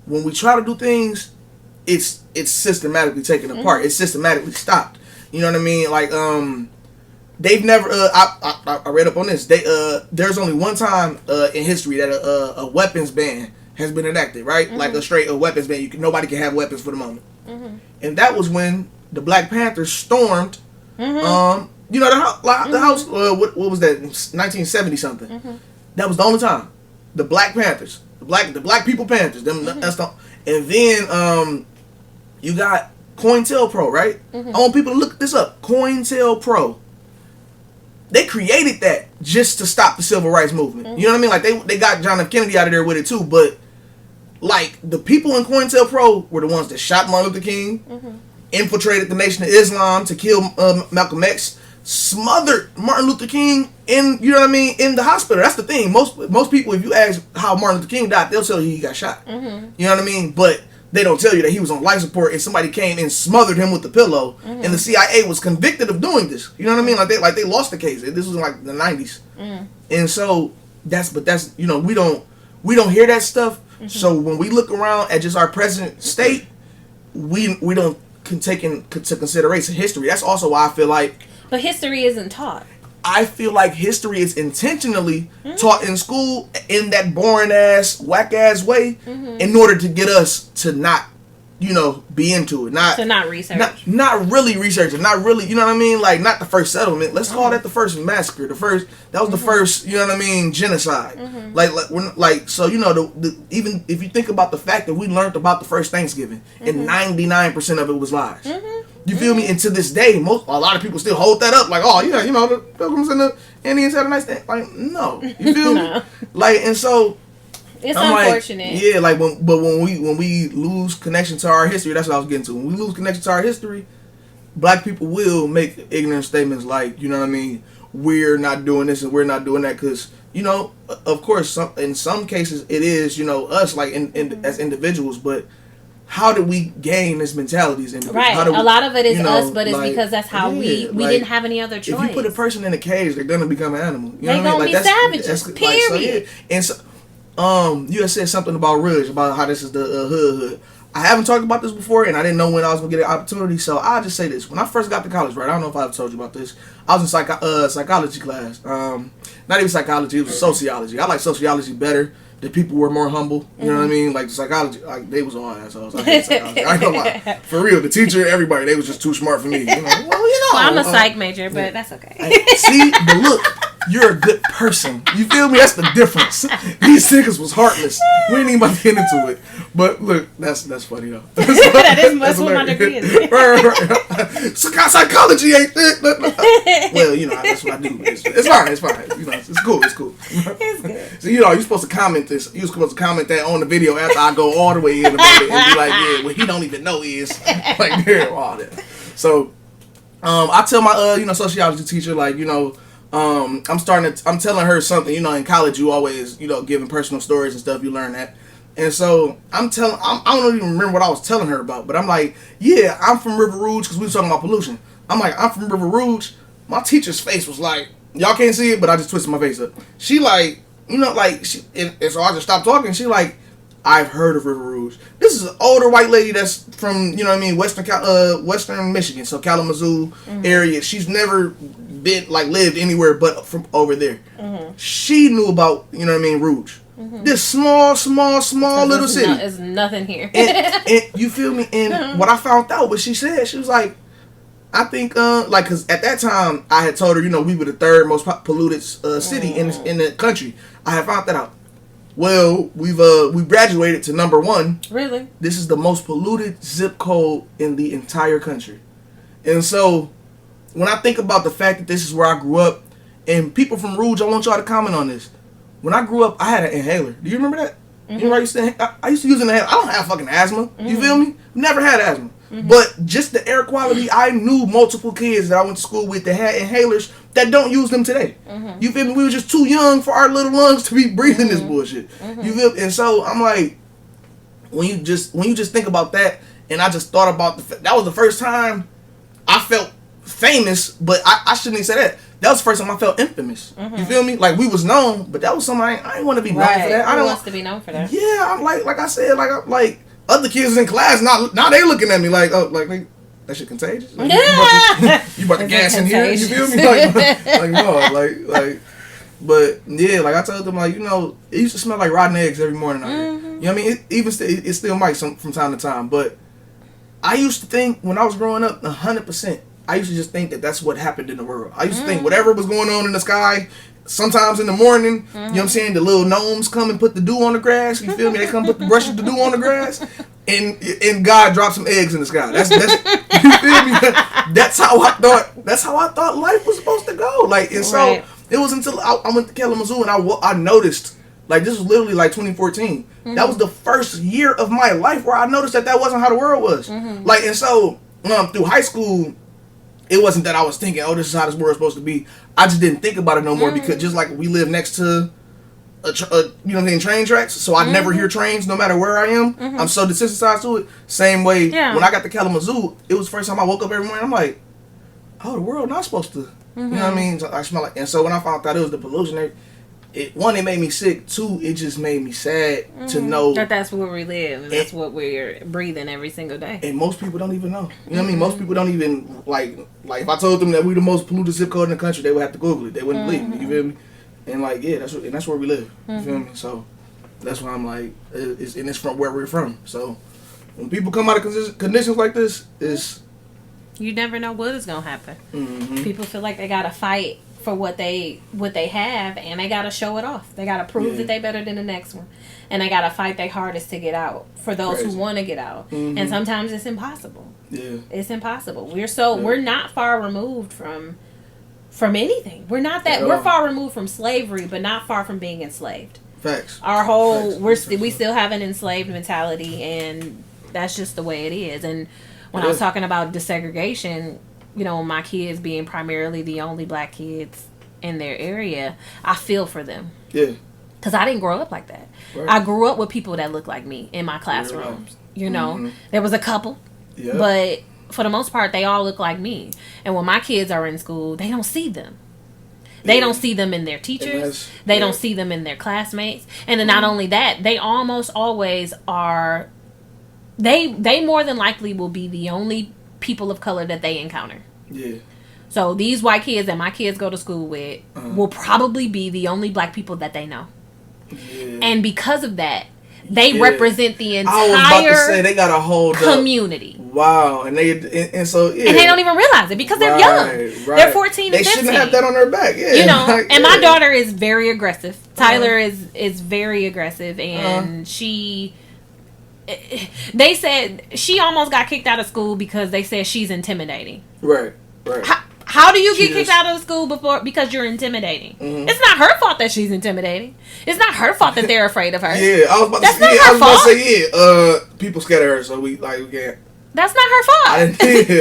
when we try to do things, it's systematically taken apart. It's systematically stopped. You know what I mean? Like, they've never. I read up on this. There's only one time in history that a weapons ban has been enacted. Right? Like a weapons ban. Nobody can have weapons for the moment. And that was when the Black Panthers stormed. You know, the house. What was that? 1970 something. That was the only time. the Black Panthers, the Black People Panthers. Them that's the, and then you got COINTELPRO, right? I want people to look this up. COINTELPRO. They created that just to stop the civil rights movement. You know what I mean? Like they got John F. Kennedy out of there with it too, but like the people in COINTELPRO were the ones that shot Martin Luther King, infiltrated the Nation of Islam to kill Malcolm X, smothered Martin Luther King in, you know what I mean, in the hospital. That's the thing. Most people, if you ask how Martin Luther King died, they'll tell you he got shot. You know what I mean? But they don't tell you that he was on life support and somebody came and smothered him with the pillow, and the CIA was convicted of doing this. You know what I mean? Like they lost the case. This was in like the 90s, and so that's you know, we don't hear that stuff. So when we look around at just our present state, we don't take into consideration history. That's also why I feel like. But history isn't taught. I feel like history is intentionally taught in school in that boring ass, whack ass way, in order to get us to not, you know, be into it, not research, not really researching, not really, you know what I mean, like not the first settlement. Let's call that the first massacre, that was the first, you know what I mean, genocide. Like so, you know, even if you think about the fact that we learned about the first Thanksgiving and 99% of it was lies. You feel me? And to this day, a lot of people still hold that up, like, oh yeah, you know, the Pilgrims and the Indians had a nice thing. Like, no, you feel me? Like, and so it's I'm unfortunate. Like, yeah, like when we lose connection to our history, that's what I was getting to. When we lose connection to our history, Black people will make ignorant statements like, you know what I mean, we're not doing this and we're not doing that, because, you know, of course, in some cases it is, you know, us, like as individuals, but how did we gain this mentality as individuals? Right. A lot of it is us, but it's like, because that's how we didn't have any other choice. If you put a person in a cage, they're gonna become an animal. You know they're what I mean? Gonna be savages. Period. Like, so, yeah. And so, you had said something about Ridge, about how this is the hood. I haven't talked about this before, and I didn't know when I was gonna get an opportunity. So I'll just say this: when I first got to college, right? I don't know if I've told you about this. I was in psychology class. Not even psychology; it was sociology. I like sociology better. The people were more humble, you know what I mean? Like the psychology, like they was all assholes. I hate psychology. I ain't gonna lie. For real, the teacher, everybody, they was just too smart for me. You know? Well, I'm a psych major, but that's okay. See, but look, you're a good person. You feel me? That's the difference. These niggas was heartless. We ain't even about to get into it. But look, that's funny though. That is what my degree is. right. Psychology ain't it. Well, you know, that's what I do. It's fine. You know, it's cool. It's good. So, you know, you're supposed to comment this. You're supposed to comment that on the video after I go all the way in about it and be like, yeah, what he don't even know is like, yeah, all that. So, I tell my you know, sociology teacher, like, you know, I'm telling her something. You know, in college you always, you know, giving personal stories and stuff. You learn that. And so I don't even remember what I was telling her about, but I'm like, yeah, I'm from River Rouge, because we were talking about pollution. I'm like, I'm from River Rouge. My teacher's face was like, y'all can't see it, but I just twisted my face up. She like, you know, like, and so I just stopped talking. She like, I've heard of River Rouge. This is an older white lady that's from, you know what I mean, Western Michigan, so Kalamazoo area. She's never been, like, lived anywhere but from over there. She knew about, you know what I mean, Rouge. This small little city. There's nothing here. and you feel me? And what I found out, what she said, she was like, I think, like, because at that time, I had told her, you know, we were the third most polluted city in the country. I had found that out. Well, we graduated to number 1. Really? This is the most polluted zip code in the entire country. And so, when I think about the fact that this is where I grew up, and people from Rouge, I want y'all to comment on this. When I grew up, I had an inhaler. Do you remember that? You know, I used to use an inhaler. I don't have fucking asthma. You feel me? Never had asthma. But just the air quality, I knew multiple kids that I went to school with that had inhalers that don't use them today. You feel me? We were just too young for our little lungs to be breathing this bullshit. You feel? And so I'm like, when you just think about that, and I just thought about that was the first time I felt famous, but I shouldn't even say that. That was the first time I felt infamous. You feel me? Like, we was known, but that was something I didn't want to be known for that. Who wants to be known for that? Yeah, I'm like I said, like other kids in class now they looking at me like, oh, like that shit contagious. Like, you about to gas in here? You feel me? Like no, but yeah, like I told them, like, you know, it used to smell like rotten eggs every morning out here. You know what I mean? It still might from time to time, but I used to think when I was growing up, 100%. I used to just think that that's what happened in the world. I used to think whatever was going on in the sky, sometimes in the morning, you know what I'm saying, the little gnomes come and put the dew on the grass. You feel me? They come put the brush of the dew on the grass, and God dropped some eggs in the sky. That's you feel me? That's how I thought life was supposed to go. Like, and so it was until I went to Kalamazoo and I noticed, like, this was literally like 2014. That was the first year of my life where I noticed that wasn't how the world was. Like, and so through high school, it wasn't that I was thinking, oh, this is how this world's supposed to be. I just didn't think about it no more because just like we live next to train tracks, so I never hear trains no matter where I am. I'm so desensitized to it. Same way when I got to Kalamazoo, it was the first time I woke up every morning. I'm like, oh, the world not supposed to. You know what I mean? So I smell like, and so when I found out it was the pollution, it made me sick. Two, it just made me sad to know that's where we live and that's what we're breathing every single day. And most people don't even know. You know what I mean? Most people don't even like if I told them that we the most polluted zip code in the country, they would have to Google it. They wouldn't believe me. You feel me? And like, yeah, that's where we live. You feel me? So that's why I'm like, it's from where we're from. So when people come out of conditions like this, you never know what is gonna happen. People feel like they gotta fight for what they have, and they gotta show it off. They gotta prove that they better than the next one, and they gotta fight their hardest to get out for those who want to get out. And sometimes it's impossible. It's impossible. We're not far removed from anything. We're not that. We're far removed from slavery, but not far from being enslaved. Facts. Our whole we still have an enslaved mentality, and that's just the way it is. And when I was talking about desegregation, you know, my kids being primarily the only black kids in their area, I feel for them. Yeah. Because I didn't grow up like that. Right. I grew up with people that looked like me in my classrooms. You know, there was a couple, but for the most part, they all look like me. And when my kids are in school, they don't see them. They don't see them in their teachers. They don't see them in their classmates. And then not only that, they almost always are. They more than likely will be the only people of color that they encounter. Yeah. So these white kids that my kids go to school with will probably be the only black people that they know. Yeah. And because of that, they represent the entire I was about to say, they got a whole community. Wow. And so and they don't even realize it because they're young. Right. They're 14 and 15. They shouldn't have that on their back. Yeah. You know, and my daughter is very aggressive. Tyler is very aggressive, and they said she almost got kicked out of school because they said she's intimidating. Right. How do you get kicked out of school because you're intimidating? It's not her fault that she's intimidating. It's not her fault that they're afraid of her. Yeah, I was about to say, people scared of her, so we can't. That's not her fault.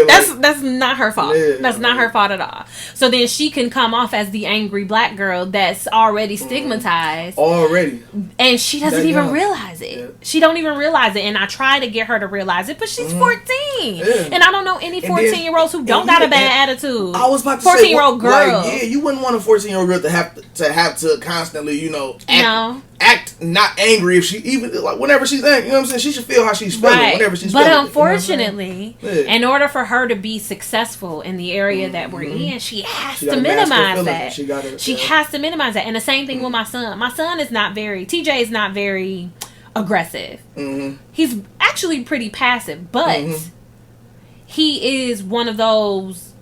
That's not her fault. Yeah, that's not her fault at all. So then she can come off as the angry black girl that's already stigmatized. Already. And she doesn't even realize it. Yeah. She don't even realize it. And I try to get her to realize it, but she's 14. Yeah. And I don't know any 14-year-olds who don't got a bad attitude. I was about to 14-year-old girl. Like, you wouldn't want a 14-year-old girl to have to constantly, act not angry if she even whenever she's angry. You know what I'm saying? She should feel how she's feeling whenever she's feeling. But unfortunately, in order for her to be successful in the area that we're in, she has to minimize that. She has to minimize that. And the same thing with my son. My son is not very. TJ is not very aggressive. He's actually pretty passive, but he is one of those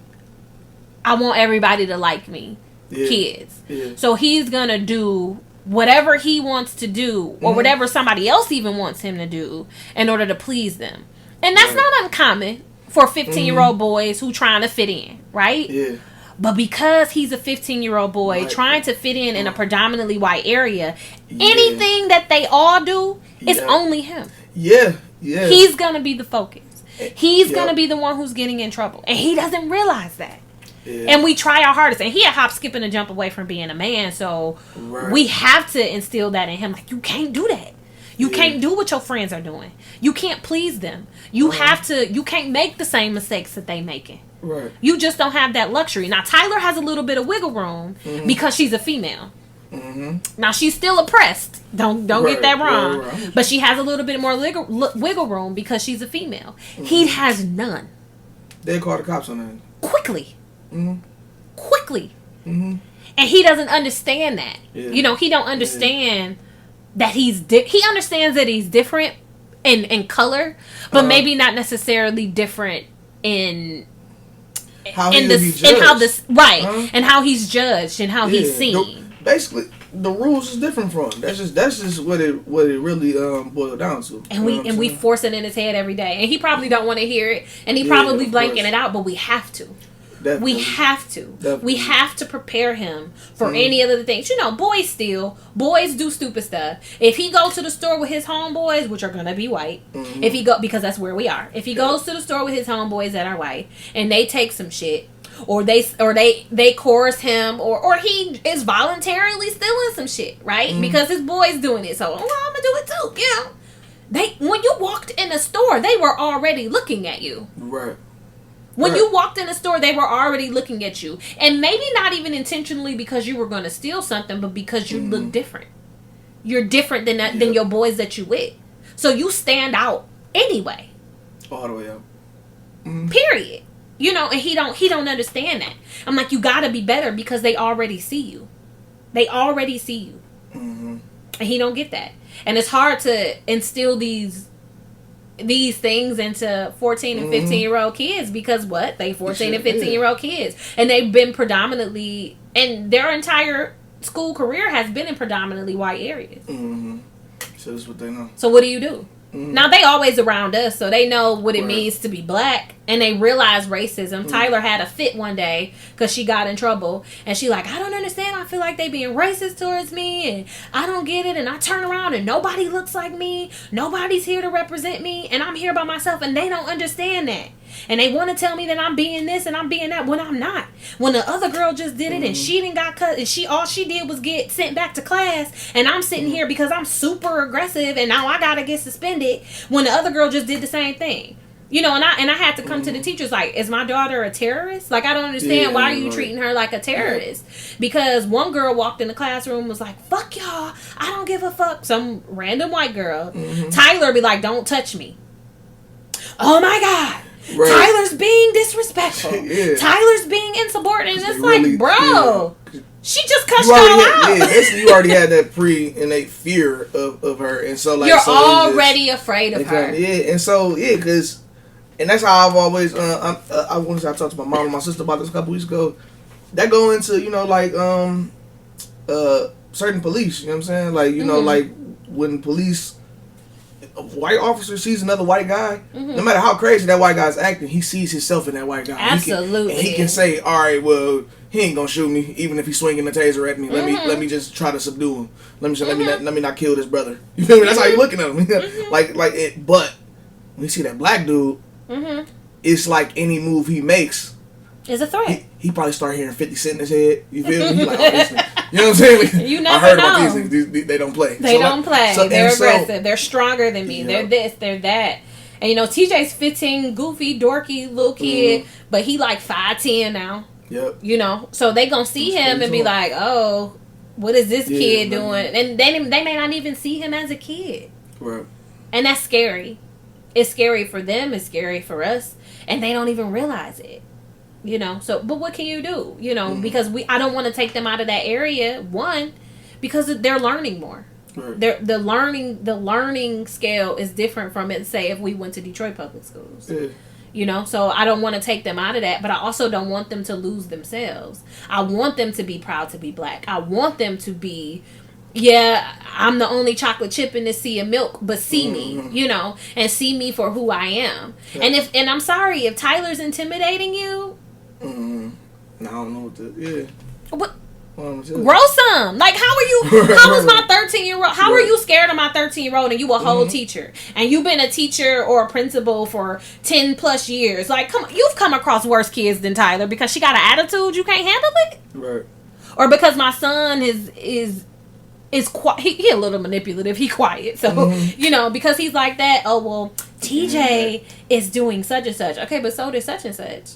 I want everybody to like me kids. Yeah. So he's gonna do whatever he wants to do or whatever somebody else even wants him to do in order to please them. And that's not uncommon for 15-year-old boys who trying to fit in, right? Yeah. But because he's a 15-year-old boy trying to fit in a predominantly white area, anything that they all do is only him. Yeah. Yeah. He's going to be the focus. He's going to be the one who's getting in trouble. And he doesn't realize that. Yeah. And we try our hardest. And he a hop, skip, and a jump away from being a man. So we have to instill that in him. Like, you can't do that. You can't do what your friends are doing. You can't please them. You have to. You can't make the same mistakes that they making. Right. You just don't have that luxury. Now, Tyler has a little bit of wiggle room because she's a female. Now, she's still oppressed. Don't get that wrong. Right. But she has a little bit more wiggle room because she's a female. He has none. They call the cops on that. Quickly. And he doesn't understand that. Yeah. You know, he don't understand that he understands that he's different in color, but maybe not necessarily different in how he will be judged. And how this and how he's judged and how he's seen. Basically, the rules is different from him. That's just what it really boiled down to. And we force it in his head every day, and he probably don't want to hear it, and he probably blanking it out, but we have to. Definitely. We have to. Definitely. We have to prepare him for any other things. You know, boys do stupid stuff. If he goes to the store with his homeboys, which are gonna be white, because that's where we are. If he goes to the store with his homeboys that are white, and they take some shit, or they coerce him, or he is voluntarily stealing some shit, right? Because his boy's doing it, so I'm gonna do it too. You know, when you walked in the store, they were already looking at you. Right. When you walked in the store, they were already looking at you. And maybe not even intentionally because you were going to steal something, but because you look different. You're different than your boys that you with. So you stand out anyway. All the way up. Period. You know, and he don't understand that. I'm like, you got to be better because they already see you. They already see you. And he don't get that. And it's hard to instill these things into 14 and 15-year-old kids because they 14 and 15-year-old kids, and they've been predominantly, and their entire school career has been in predominantly white areas. So that's what they know. So what do you do? Now they always around us, so they know what it means to be black, and they realize racism. Tyler had a fit one day because she got in trouble, and she like, I don't understand. I feel like they being racist towards me, and I don't get it. And I turn around and nobody looks like me. Nobody's here to represent me, and I'm here by myself, and they don't understand that. And they want to tell me that I'm being this and I'm being that when I'm not. When the other girl just did it and she didn't got cut, and all she did was get sent back to class, and I'm sitting here because I'm super aggressive and now I gotta get suspended when the other girl just did the same thing. You know, and I had to come to the teachers like, is my daughter a terrorist? Like, I don't understand. Why are you treating her like a terrorist? Because one girl walked in the classroom and was like, fuck y'all, I don't give a fuck. Some random white girl. Tyler be like, don't touch me. Oh my God. Right. Tyler's being disrespectful. Tyler's being insubordinate. It's really, like, bro, she just cussed y'all out. You already had that pre-innate fear of her, and so like you're already afraid of her. Yeah, and so because, and that's how I've always. I want to. I talked to my mom and my sister about this a couple weeks ago. That go into like certain police. You know what I'm saying? Like like when police. A white officer sees another white guy, no matter how crazy that white guy's acting, he sees himself in that white guy. Absolutely. He can say, all right, well, he ain't gonna shoot me, even if he's swinging the taser at me. Let me just try to subdue him. Let me not kill this brother. You feel me? That's how you looking at him. like it. But when you see that black dude, it's like any move he makes is a threat. He probably start hearing 50 Cent in his head. You feel me? He like, oh, this thing. You know what I'm saying? Like, you never I heard know. about these things. They don't play. They don't play. They're aggressive. They're stronger than me. They're this. They're that. And TJ's 15, goofy, dorky little kid, but he like 5'10" now. Yep. So they gonna see him and be like, oh, what is this kid doing? And they may not even see him as a kid. Right. And that's scary. It's scary for them. It's scary for us, and they don't even realize it. So, but what can you do? Because I don't want to take them out of that area. One, because they're learning more. Right. The learning scale is different from it. Say if we went to Detroit public schools, so I don't want to take them out of that, but I also don't want them to lose themselves. I want them to be proud to be black. I want them to be, I'm the only chocolate chip in this sea of milk, but see me, and see me for who I am. Yeah. And I'm sorry if Tyler's intimidating you. I don't know what to. What? Grow some. Like, how are you? How is my 13-year-old? How are you scared of my 13-year-old and you a whole teacher and you've been a teacher or a principal for 10 plus years? Like, you've come across worse kids than Tyler because she got an attitude you can't handle it, right? Or because my son is quiet. He a little manipulative. He quiet, so because he's like that. Oh well, TJ is doing such and such. Okay, but so did such and such.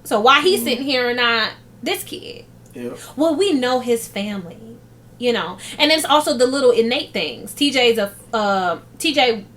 So why he's sitting here and not this kid? Yeah. Well, we know his family, and it's also the little innate things. TJ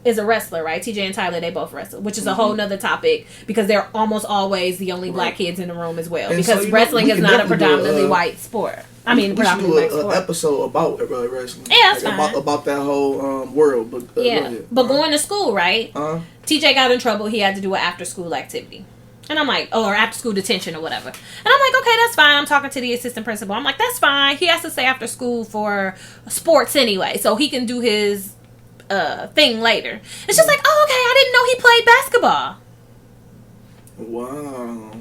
is a wrestler, right? TJ and Tyler, they both wrestle, which is a whole nother topic because they're almost always the only black kids in the room as well. And because wrestling is not a predominantly white sport. I mean, predominantly black sport. An episode about wrestling. Yeah, that's fine. About that whole world. But but going to school, right? TJ got in trouble. He had to do an after school activity. And I'm like, or after school detention or whatever. And I'm like, okay, that's fine. I'm talking to the assistant principal. I'm like, that's fine. He has to stay after school for sports anyway, so he can do his thing later. It's just like, oh, okay, I didn't know he played basketball. Wow.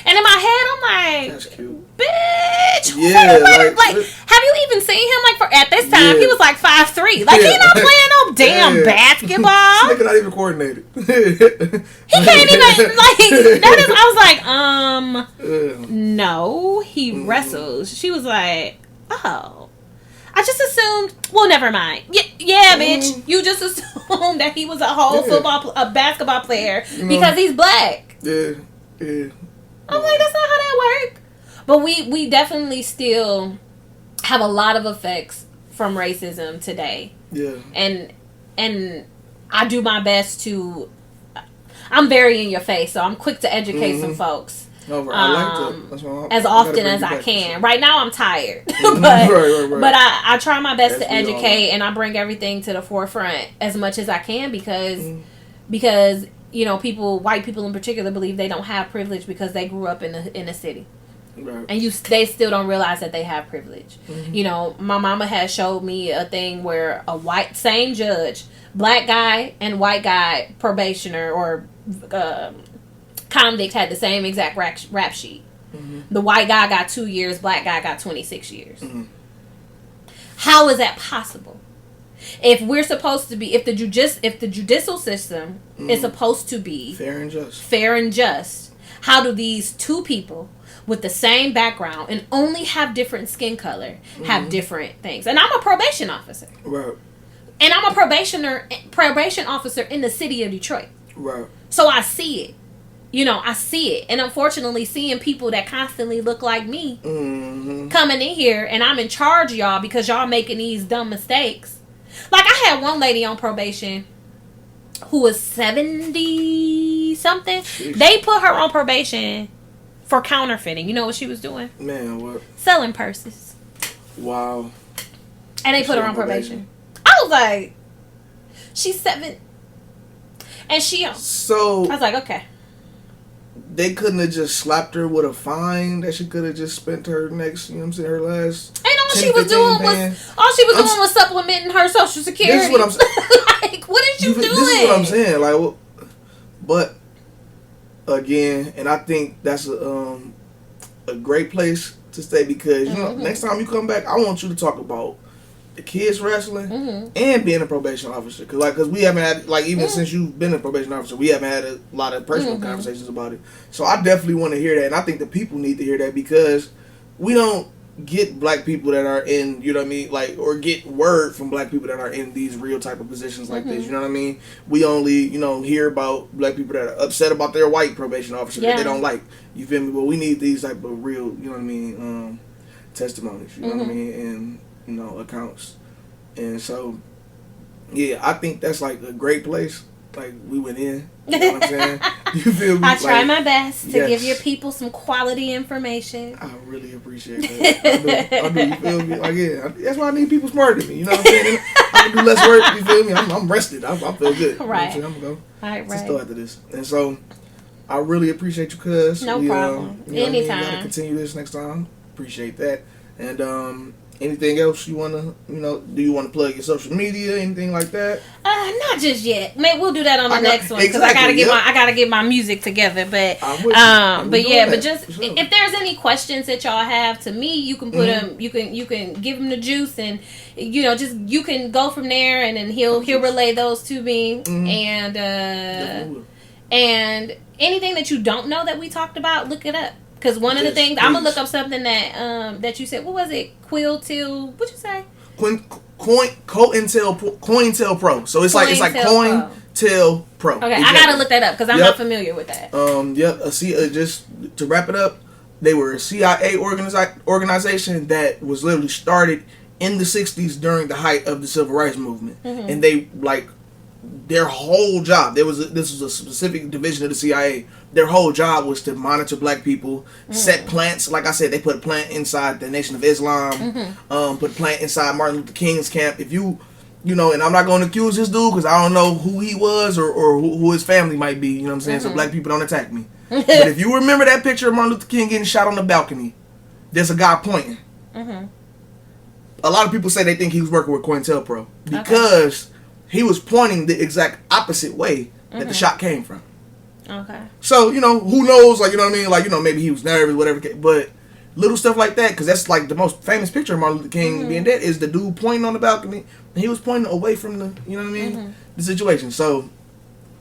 And in my head, I'm like, that's cute. Bitch, yeah, like, have you even seen him? Like, at this time, he was like 5'3". Like, he not playing no damn basketball. This nigga not even coordinated. He can't even, like, that is, I was like, no, he wrestles. She was like, oh. I just assumed, well, never mind. Yeah, bitch. You just assumed that he was a whole a basketball player because he's black. Yeah. I'm like, that's not how that works. But we definitely still have a lot of effects from racism today. Yeah. And I do my best to, I'm very in your face, so I'm quick to educate some folks. No, I like that. That's why as often as I can. Right now I'm tired. but right. I try my best to educate, and I bring everything to the forefront as much as I can because you know, white people in particular, believe they don't have privilege because they grew up in a city. Right. And they still don't realize that they have privilege. You know, my mama has showed me a thing where same judge, black guy and white guy probationer or convict had the same exact rap sheet. The white guy got 2 years, black guy got 26 years. How is that possible? If we're supposed to be, if the judicial system is supposed to be fair and just, how do these two people with the same background and only have different skin color have different things? And I'm a probation officer, right? And I'm a probation officer in the city of Detroit, right? So I see it. You know, I see it. And unfortunately, seeing people that constantly look like me coming in here, and I'm in charge of y'all because y'all making these dumb mistakes. Like, I had one lady on probation who was 70-something. They put her on probation for counterfeiting. You know what she was doing? Man, what? Selling purses. Wow. And they put her on probation. I was like, she's 7. And so I was like, okay. They couldn't have just slapped her with a fine that she could have just spent her next, you know what I'm saying, her last. And all she was doing was supplementing her Social Security. This is what I'm saying. Like, what is you doing? This is what I'm saying. Like, well, but again, and I think that's a great place to stay because you know, next time you come back, I want you to talk about the kids wrestling and being a probation officer, because we haven't had, like, even since you've been a probation officer, we haven't had a lot of personal conversations about it. So I definitely want to hear that, and I think the people need to hear that because we don't get black people that are in, you know what I mean, like, or get word from black people that are in these real type of positions like this, you know what I mean? We only, you know, hear about black people that are upset about their white probation officer that they don't like, you feel me? But we need these type of real, you know what I mean, testimonies, you know what I mean, and, you know, accounts. And so, yeah, I think that's like a great place. Like, we went in, you know what I'm saying? You feel me? I try my best to give your people some quality information. I really appreciate that. I do, you feel me? Like, yeah, that's why I need people smarter than me, you know what I'm saying? I can do less work, you feel me? I'm rested. I feel good. Right. You know I'm going to go. Right. Still after this. And so, I really appreciate you, cuz. No problem. Anytime. We got to continue this next time. Appreciate that. And, anything else you want to, you know, do you want to plug your social media, anything like that? Not just yet. Maybe we'll do that on the next one because I gotta get my music together. But just sure. If there's any questions that y'all have to me, you can put them. You can give them the juice, and you know, just you can go from there, and then he'll relay those to me, and anything that you don't know that we talked about, look it up. Because one of the things, I'm going to look up something that you said, what was it? What'd you say? COINTEL Pro. So it's like COINTEL Pro. Okay, exactly. I got to look that up because I'm not familiar with that. Just to wrap it up, they were a CIA organization that was literally started in the 60s during the height of the Civil Rights Movement. And they, like, their whole job, this was a specific division of the CIA. Their whole job was to monitor black people, set plants. Like I said, they put a plant inside the Nation of Islam, put a plant inside Martin Luther King's camp. If you and I'm not going to accuse this dude because I don't know who he was or who his family might be. You know what I'm saying? So black people don't attack me. But if you remember that picture of Martin Luther King getting shot on the balcony, there's a guy pointing. A lot of people say they think he was working with COINTELPRO because he was pointing the exact opposite way that the shot came from. Okay. So, who knows? Like, you know what I mean? Like, maybe he was nervous, whatever. But little stuff like that, because that's like the most famous picture of Martin Luther King being dead, is the dude pointing on the balcony. And he was pointing away from the, you know what I mean? The situation. So,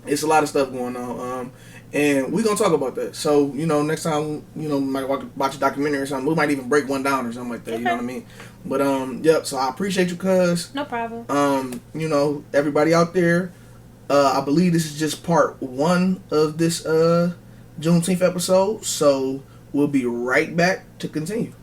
it's a lot of stuff going on. And we're going to talk about that. So, next time, we might watch a documentary or something. We might even break one down or something like that. You know what I mean? But, yep. So, I appreciate you, cuz. No problem. Everybody out there, I believe this is just part 1 of this Juneteenth episode. So, we'll be right back to continue.